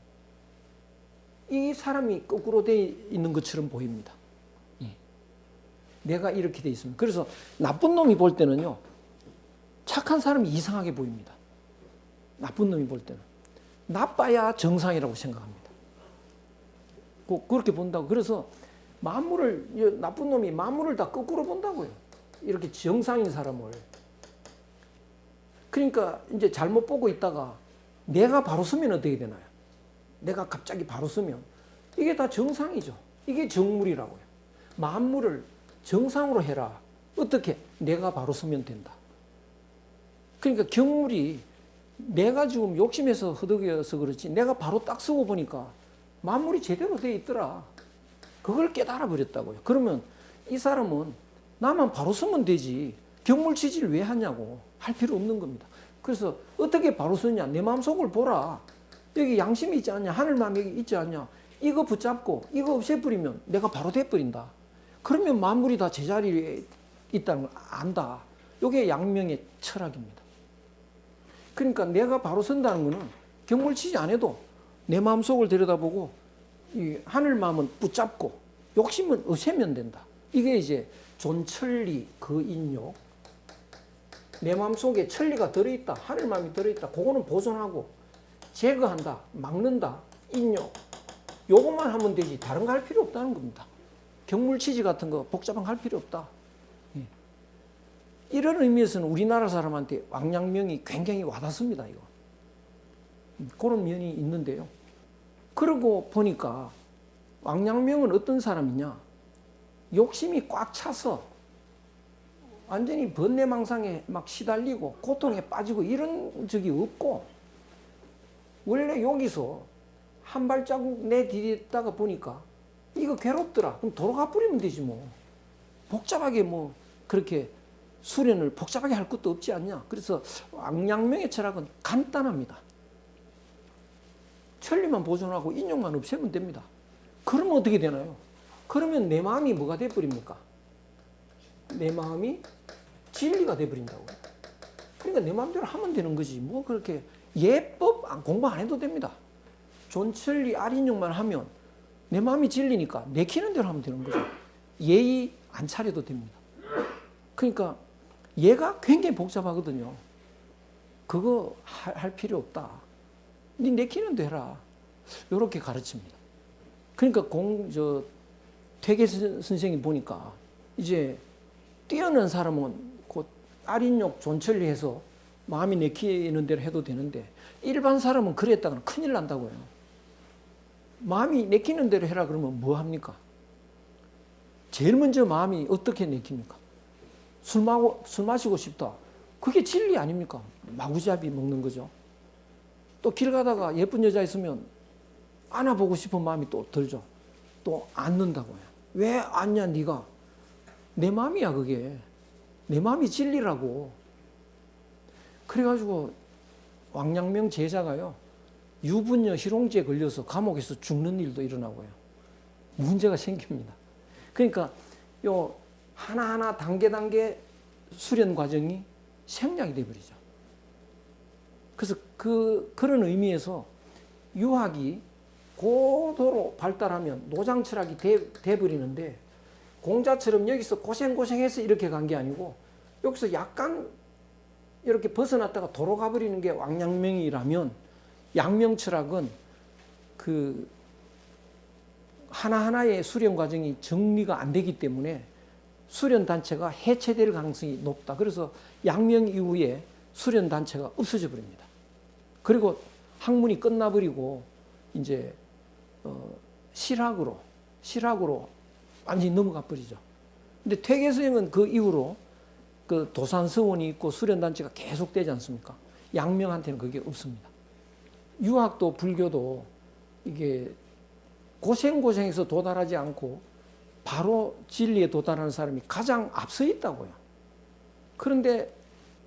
이 사람이 거꾸로 되어 있는 것처럼 보입니다. 내가 이렇게 되어 있으면. 그래서 나쁜 놈이 볼 때는요. 착한 사람이 이상하게 보입니다. 나쁜 놈이 볼 때는. 나빠야 정상이라고 생각합니다. 그렇게 본다고. 그래서 만물을, 나쁜 놈이 만물을 다 거꾸로 본다고요. 이렇게 정상인 사람을. 그러니까 이제 잘못 보고 있다가 내가 바로 서면 어떻게 되나요? 내가 갑자기 바로 서면 이게 다 정상이죠. 이게 정물이라고요. 만물을 정상으로 해라. 어떻게? 내가 바로 서면 된다. 그러니까 경물이 내가 지금 욕심에서 허덕여서 그렇지 내가 바로 딱 서고 보니까 만물이 제대로 되어 있더라. 그걸 깨달아 버렸다고요. 그러면 이 사람은 나만 바로 서면 되지 경물치지를 왜 하냐고 할 필요 없는 겁니다. 그래서 어떻게 바로 서냐? 내 마음속을 보라. 여기 양심이 있지 않냐? 하늘 마음이 있지 않냐? 이거 붙잡고 이거 없애버리면 내가 바로 돼버린다. 그러면 만물이 다 제자리에 있다는 걸 안다. 이게 양명의 철학입니다. 그러니까 내가 바로 선다는 것은 경물치지 안 해도 내 마음속을 들여다보고 이 하늘 마음은 붙잡고 욕심은 없애면 된다. 이게 이제 존천리 거인욕. 내 마음속에 천리가 들어있다. 하늘 마음이 들어있다. 그거는 보존하고 제거한다. 막는다. 인욕. 요것만 하면 되지 다른 거 할 필요 없다는 겁니다. 경물치지 같은 거 복잡한 거 할 필요 없다. 이런 의미에서는 우리나라 사람한테 왕양명이 굉장히 와닿습니다. 이거. 그런 면이 있는데요. 그러고 보니까 왕양명은 어떤 사람이냐. 욕심이 꽉 차서 완전히 번뇌망상에 막 시달리고 고통에 빠지고 이런 적이 없고 원래 여기서 한 발자국 내디뎠다가 보니까 이거 괴롭더라. 그럼 돌아가 버리면 되지 뭐. 복잡하게 뭐 그렇게 수련을 복잡하게 할 것도 없지 않냐. 그래서 왕양명의 철학은 간단합니다. 천리만 보존하고 인욕만 없애면 됩니다. 그러면 어떻게 되나요? 그러면 내 마음이 뭐가 돼버립니까? 내 마음이 진리가 돼버린다고요. 그러니까 내 마음대로 하면 되는 거지. 뭐 그렇게 예법 공부 안 해도 됩니다. 존천리 알인욕만 하면 내 마음이 진리니까 내키는 대로 하면 되는 거죠. 예의 안 차려도 됩니다. 그러니까 얘가 굉장히 복잡하거든요. 그거 할 필요 없다. 네 내키는 대로 해라. 이렇게 가르칩니다. 그러니까 퇴계 선생이 보니까 이제 뛰어난 사람은 곧 알인욕 존천리해서 마음이 내키는 대로 해도 되는데 일반 사람은 그랬다가는 큰일 난다고요. 마음이 내키는 대로 해라 그러면 뭐 합니까? 제일 먼저 마음이 어떻게 내킵니까? 술 마시고 싶다. 그게 진리 아닙니까? 마구잡이 먹는 거죠. 또 길 가다가 예쁜 여자 있으면 안아보고 싶은 마음이 또 들죠. 또 안는다고요. 왜 안냐 네가? 내 마음이야 그게. 내 마음이 진리라고. 그래가지고 왕양명 제자가요. 유분녀 희롱죄에 걸려서 감옥에서 죽는 일도 일어나고요. 문제가 생깁니다. 그러니까 요 하나하나 단계 수련 과정이 생략이 되어버리죠. 그래서 그런 의미에서 유학이 고도로 발달하면 노장철학이 돼버리는데 공자처럼 여기서 고생해서 이렇게 간 게 아니고 여기서 약간 이렇게 벗어났다가 도로 가버리는 게 왕양명이라면 양명철학은 그 하나하나의 수련 과정이 정리가 안 되기 때문에 수련 단체가 해체될 가능성이 높다. 그래서 양명 이후에 수련 단체가 없어져 버립니다. 그리고 학문이 끝나버리고 이제 실학으로 완전히 넘어가 버리죠. 근데 퇴계서행은 그 이후로 그 도산서원이 있고 수련 단체가 계속 되지 않습니까? 양명한테는 그게 없습니다. 유학도 불교도 이게 고생해서 도달하지 않고 바로 진리에 도달하는 사람이 가장 앞서 있다고요. 그런데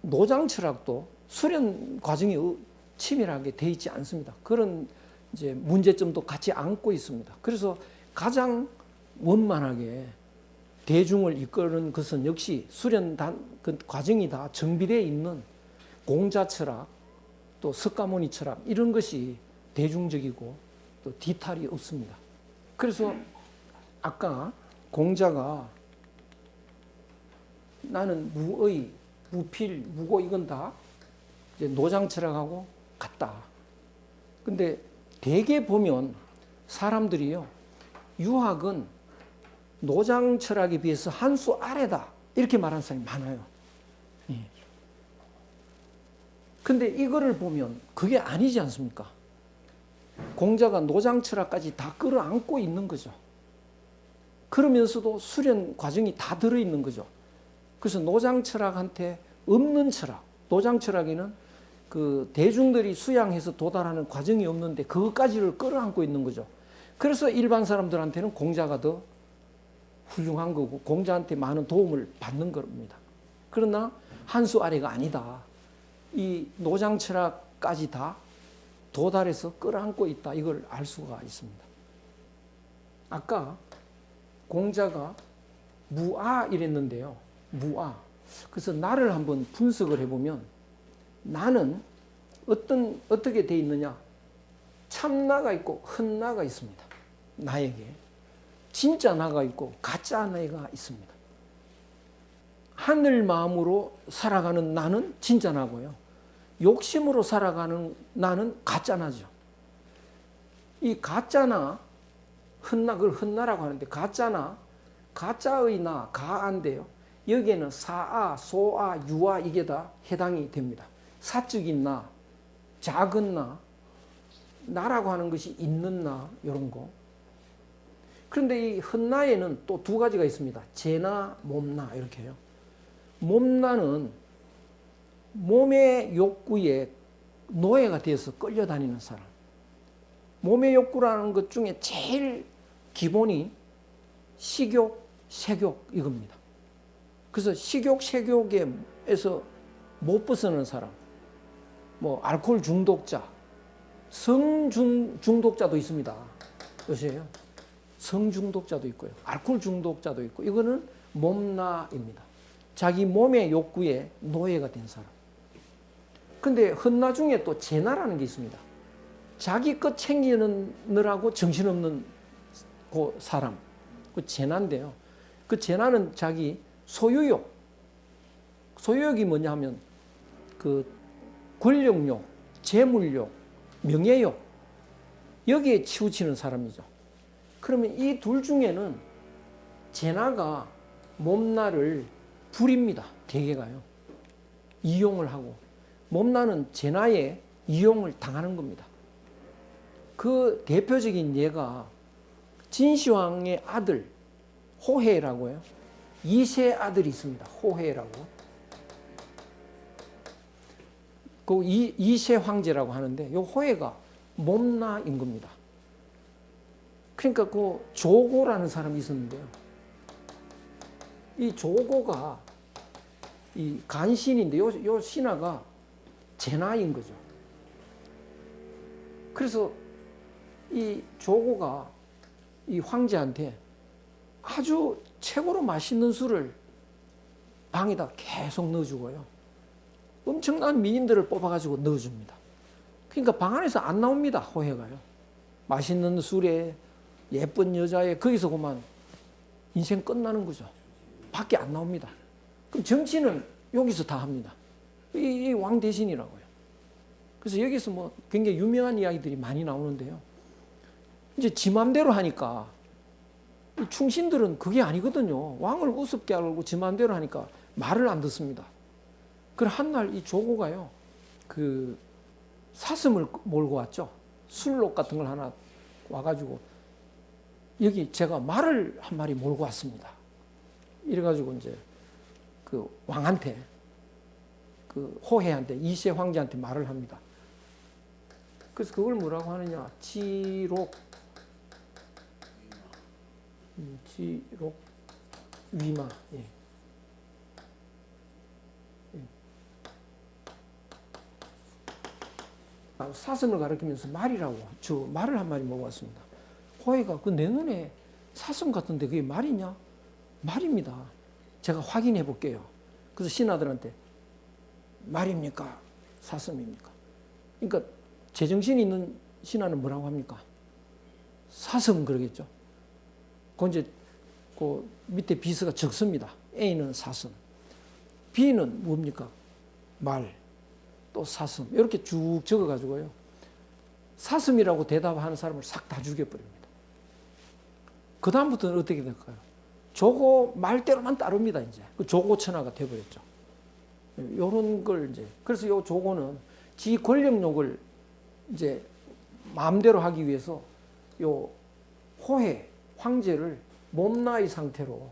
노장철학도 수련 과정이 치밀하게 돼 있지 않습니다. 그런 이제 문제점도 같이 안고 있습니다. 그래서 가장 원만하게 대중을 이끄는 것은 역시 수련 그 과정이 다 정비되어 있는 공자철학, 또 석가모니 철학 이런 것이 대중적이고 또 뒤탈이 없습니다. 그래서 아까 공자가 나는 무의, 무필, 무고 이건 다 이제 노장철학하고 같다. 근데 대개 보면 사람들이요, 유학은 노장철학에 비해서 한 수 아래다 이렇게 말하는 사람이 많아요. 근데 이거를 보면 그게 아니지 않습니까? 공자가 노장철학까지 다 끌어안고 있는 거죠. 그러면서도 수련 과정이 다 들어있는 거죠. 그래서 노장철학한테 없는 철학, 노장철학에는 그 대중들이 수양해서 도달하는 과정이 없는데 그것까지를 끌어안고 있는 거죠. 그래서 일반 사람들한테는 공자가 더 훌륭한 거고 공자한테 많은 도움을 받는 겁니다. 그러나 한 수 아래가 아니다. 이 노장철학까지 다 도달해서 끌어안고 있다. 이걸 알 수가 있습니다. 아까 공자가 무아 이랬는데요. 무아. 그래서 나를 한번 분석을 해보면 나는 어떻게 돼 있느냐. 참나가 있고 헛나가 있습니다. 나에게. 진짜 나가 있고 가짜 나가 있습니다. 하늘 마음으로 살아가는 나는 진짜 나고요. 욕심으로 살아가는 나는 가짜 나죠. 이 가짜나 헛나, 그걸 헛나라고 하는데 가짜나 가짜의 나, 가아인데요. 여기에는 사아, 소아, 유아 이게 다 해당이 됩니다. 사적인 나, 작은 나, 나라고 하는 것이 있는 나 이런 거. 그런데 이 헛나에는 또 두 가지가 있습니다. 재나, 몸나 이렇게요. 몸나는 몸의 욕구에 노예가 되어서 끌려다니는 사람. 몸의 욕구라는 것 중에 제일 기본이 식욕, 색욕 이겁니다. 그래서 식욕, 색욕에서 못 벗어나는 사람, 뭐 알코올 중독자, 중독자도 있습니다. 요새요. 성 중독자도 있고요. 알코올 중독자도 있고, 이거는 몸나입니다. 자기 몸의 욕구에 노예가 된 사람. 근데 헌나 중에 또 제나라는 게 있습니다. 자기 것 챙기느라고 정신없는 그 사람, 그 제나인데요. 그 제나는 자기 소유욕, 소유욕이 뭐냐 하면 그 권력욕, 재물욕, 명예욕, 여기에 치우치는 사람이죠. 그러면 이 둘 중에는 제나가 몸나를 부립니다. 대개가요. 이용을 하고, 몸나는 제나의 이용을 당하는 겁니다. 그 대표적인 예가 진시황의 아들 호해라고 해요. 2세 아들이 있습니다. 호해라고. 그 2세 황제라고 하는데, 이 호해가 몸나인 겁니다. 그러니까 그 조고라는 사람이 있었는데요. 이 조고가 이 간신인데, 요 신하가 제나인 거죠. 그래서 이 조고가 이 황제한테 아주 최고로 맛있는 술을 방에다 계속 넣어주고요. 엄청난 미인들을 뽑아가지고 넣어줍니다. 그러니까 방 안에서 안 나옵니다. 호해가요. 맛있는 술에 예쁜 여자에 거기서 그만 인생 끝나는 거죠. 밖에 안 나옵니다. 그럼 정치는 여기서 다 합니다. 이 왕 대신이라고요. 그래서 여기서 뭐 굉장히 유명한 이야기들이 많이 나오는데요. 이제 지 맘대로 하니까 이 충신들은 그게 아니거든요. 왕을 우습게 알고 지 맘대로 하니까 말을 안 듣습니다. 그래 한날 이 조고가요, 그 사슴을 몰고 왔죠. 술록 같은 걸 하나 와가지고, 여기 제가 말을 한 마리 몰고 왔습니다. 이래가지고 이제 그 왕한테, 그 호해한테, 2세 황제한테 말을 합니다. 그래서 그걸 뭐라고 하느냐, 지록 위마. 예. 사슴을 가리키면서 말이라고, 저 말을 한 마리 먹어왔습니다. 호해가 그 내 눈에 사슴 같은데 그게 말이냐? 말입니다. 제가 확인해 볼게요. 그래서 신하들한테 말입니까? 사슴입니까? 그러니까 제정신이 있는 신하는 뭐라고 합니까? 사슴 그러겠죠. 그 이제 그 밑에 비서가 적습니다. A는 사슴, B는 뭡니까? 말, 또 사슴. 이렇게 쭉 적어가지고요. 사슴이라고 대답하는 사람을 싹 다 죽여버립니다. 그 다음부터는 어떻게 될까요? 조고 말대로만 따릅니다. 이제 그 조고천하가 돼버렸죠. 요런 걸 이제, 그래서 요 조고는 지 권력욕을 이제 마음대로 하기 위해서 요 호해 황제를 몸나의 상태로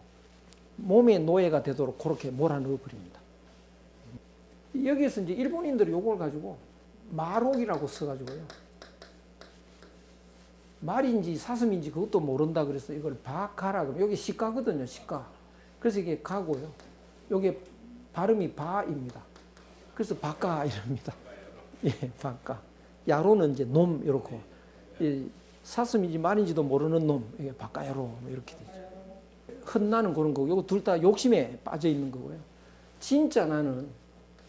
몸의 노예가 되도록 그렇게 몰아넣어 버립니다. 여기에서 이제 일본인들이 요걸 가지고 마록이라고 써가지고요. 말인지 사슴인지 그것도 모른다 그래서 이걸 바카라 그러면, 여기 시가거든요. 시가. 그래서 이게 가고요. 요게 발음이 바입니다. 그래서 바카 이럽니다. 예, 바카. 야로는 이제 놈 이렇고, 사슴인지 말인지도 모르는 놈, 이게 바카야로 이렇게 되죠. 헛나는 그런 거고, 요거 둘 다 욕심에 빠져 있는 거고요. 진짜 나는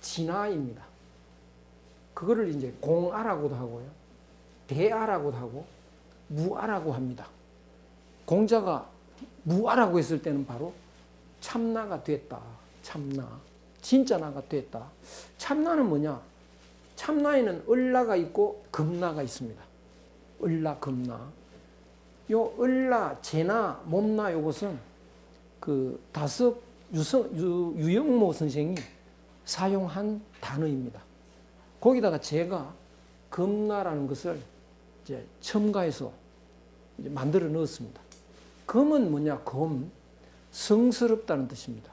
진아입니다. 그거를 이제 공아라고도 하고요, 대아라고도 하고, 무아라고 합니다. 공자가 무아라고 했을 때는 바로 참나가 됐다. 참나. 진짜 나가 됐다. 참나는 뭐냐? 참나에는 을라가 있고 금나가 있습니다. 을라, 금나. 요 을라, 제나, 몸나 요것은 그 다습 유영모 선생이 사용한 단어입니다. 거기다가 제가 금나라는 것을 이제 첨가해서 이제 만들어 넣었습니다. 금은 뭐냐? 검, 성스럽다는 뜻입니다.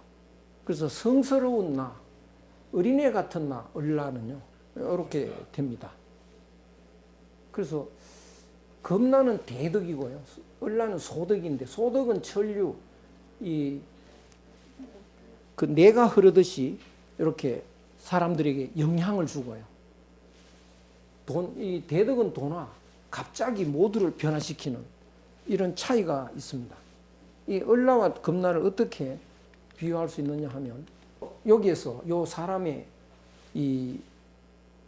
그래서 성스러운 나, 어린애 같은 나, 을라는요, 이렇게 됩니다. 그래서 금나는 대덕이고요, 을라는 소덕인데, 소덕은 천류, 이 그 내가 흐르듯이 이렇게 사람들에게 영향을 주고요. 이 대덕은 돈화 갑자기 모두를 변화시키는 이런 차이가 있습니다. 이 을라와 금라를 어떻게 비유할 수 있느냐 하면 여기에서 요 사람의 이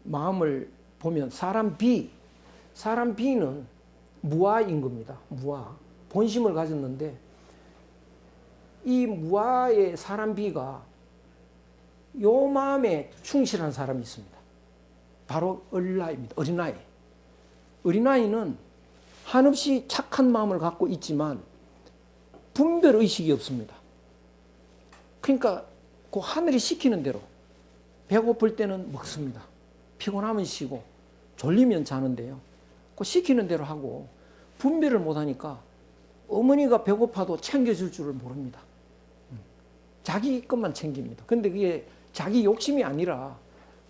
마음을 보면 사람 B는 무아인 겁니다. 무아. 본심을 가졌는데 이 무아의 사람 B가 요 마음에 충실한 사람이 있습니다. 바로 을라입니다. 어린아이. 어린아이는 한없이 착한 마음을 갖고 있지만 분별의식이 없습니다. 그러니까 그 하늘이 시키는 대로 배고플 때는 먹습니다. 피곤하면 쉬고 졸리면 자는데요. 그 시키는 대로 하고 분별을 못하니까 어머니가 배고파도 챙겨줄 줄을 모릅니다. 자기 것만 챙깁니다. 근데 그게 자기 욕심이 아니라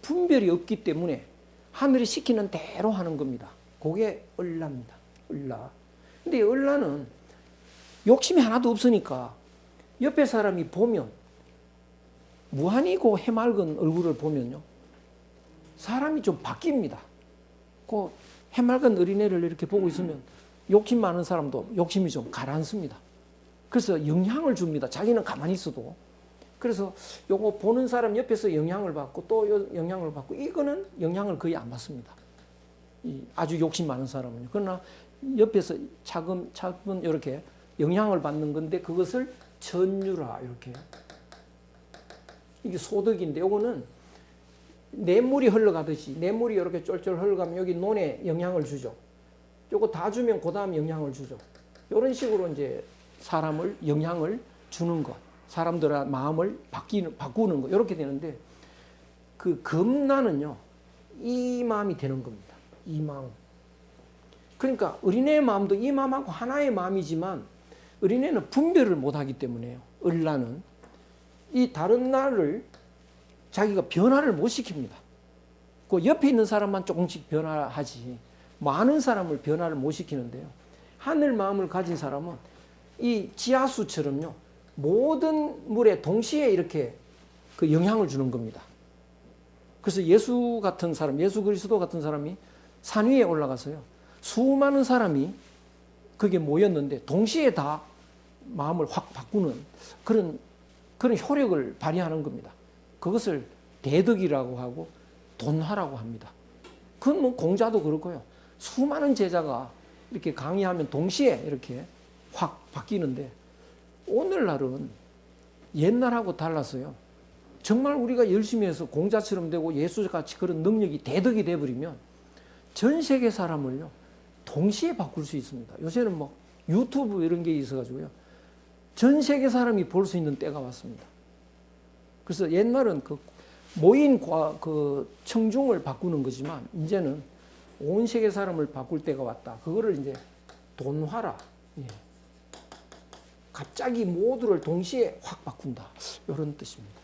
분별이 없기 때문에 하늘이 시키는 대로 하는 겁니다. 그게 을라입니다. 을라. 근데 을라는 욕심이 하나도 없으니까 옆에 사람이 보면 무한히고 해맑은 얼굴을 보면요. 사람이 좀 바뀝니다. 그 해맑은 어린애를 이렇게 보고 있으면 욕심 많은 사람도 욕심이 좀 가라앉습니다. 그래서 영향을 줍니다. 자기는 가만히 있어도. 그래서 요거 보는 사람 옆에서 영향을 받고 또 영향을 받고 이거는 영향을 거의 안 받습니다. 아주 욕심 많은 사람은요. 그러나 옆에서 차근 이렇게 영향을 받는 건데 그것을 전유라 이렇게. 이게 소득인데 요거는 냇물이 흘러가듯이 냇물이 이렇게 쫄쫄 흘러가면 여기 논에 영향을 주죠. 요거 다 주면 그 다음 영향을 주죠. 이런 식으로 이제 사람을 영향을 주는 것. 사람들의 마음을 바꾸는 것. 이렇게 되는데 그 금라는요. 이 마음이 되는 겁니다. 이 마음. 그러니까 어린애의 마음도 이 마음하고 하나의 마음이지만 어린애는 분별을 못하기 때문에요. 을라는. 이 다른 날을 자기가 변화를 못 시킵니다. 그 옆에 있는 사람만 조금씩 변화하지 많은 사람을 변화를 못 시키는데요. 하늘 마음을 가진 사람은 이 지하수처럼요. 모든 물에 동시에 이렇게 그 영향을 주는 겁니다. 그래서 예수 같은 사람, 예수 그리스도 같은 사람이 산 위에 올라가서요. 수많은 사람이 그게 모였는데 동시에 다 마음을 확 바꾸는 그런 효력을 발휘하는 겁니다. 그것을 대덕이라고 하고 돈화라고 합니다. 그건 뭐 공자도 그렇고요. 수많은 제자가 이렇게 강의하면 동시에 이렇게 확 바뀌는데 오늘날은 옛날하고 달라서요. 정말 우리가 열심히 해서 공자처럼 되고 예수같이 그런 능력이 대덕이 돼버리면 전 세계 사람을요. 동시에 바꿀 수 있습니다. 요새는 뭐 유튜브 이런 게 있어가지고요. 전 세계 사람이 볼 수 있는 때가 왔습니다. 그래서 옛날은 그 모인 그 청중을 바꾸는 거지만 이제는 온 세계 사람을 바꿀 때가 왔다. 그거를 이제 돈화라. 예. 갑자기 모두를 동시에 확 바꾼다. 이런 뜻입니다.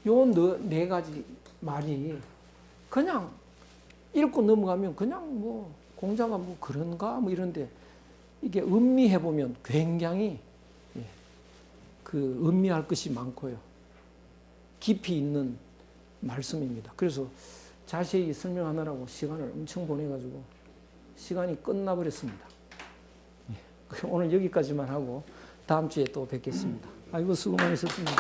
요 네 가지 말이 그냥 읽고 넘어가면 그냥 뭐 공자가 뭐 그런가 뭐 이런데 이게 음미해 보면 굉장히 그 음미할 것이 많고요. 깊이 있는 말씀입니다. 그래서 자세히 설명하느라고 시간을 엄청 보내가지고 시간이 끝나버렸습니다. 오늘 여기까지만 하고 다음 주에 또 뵙겠습니다. 아이고 수고 많으셨습니다.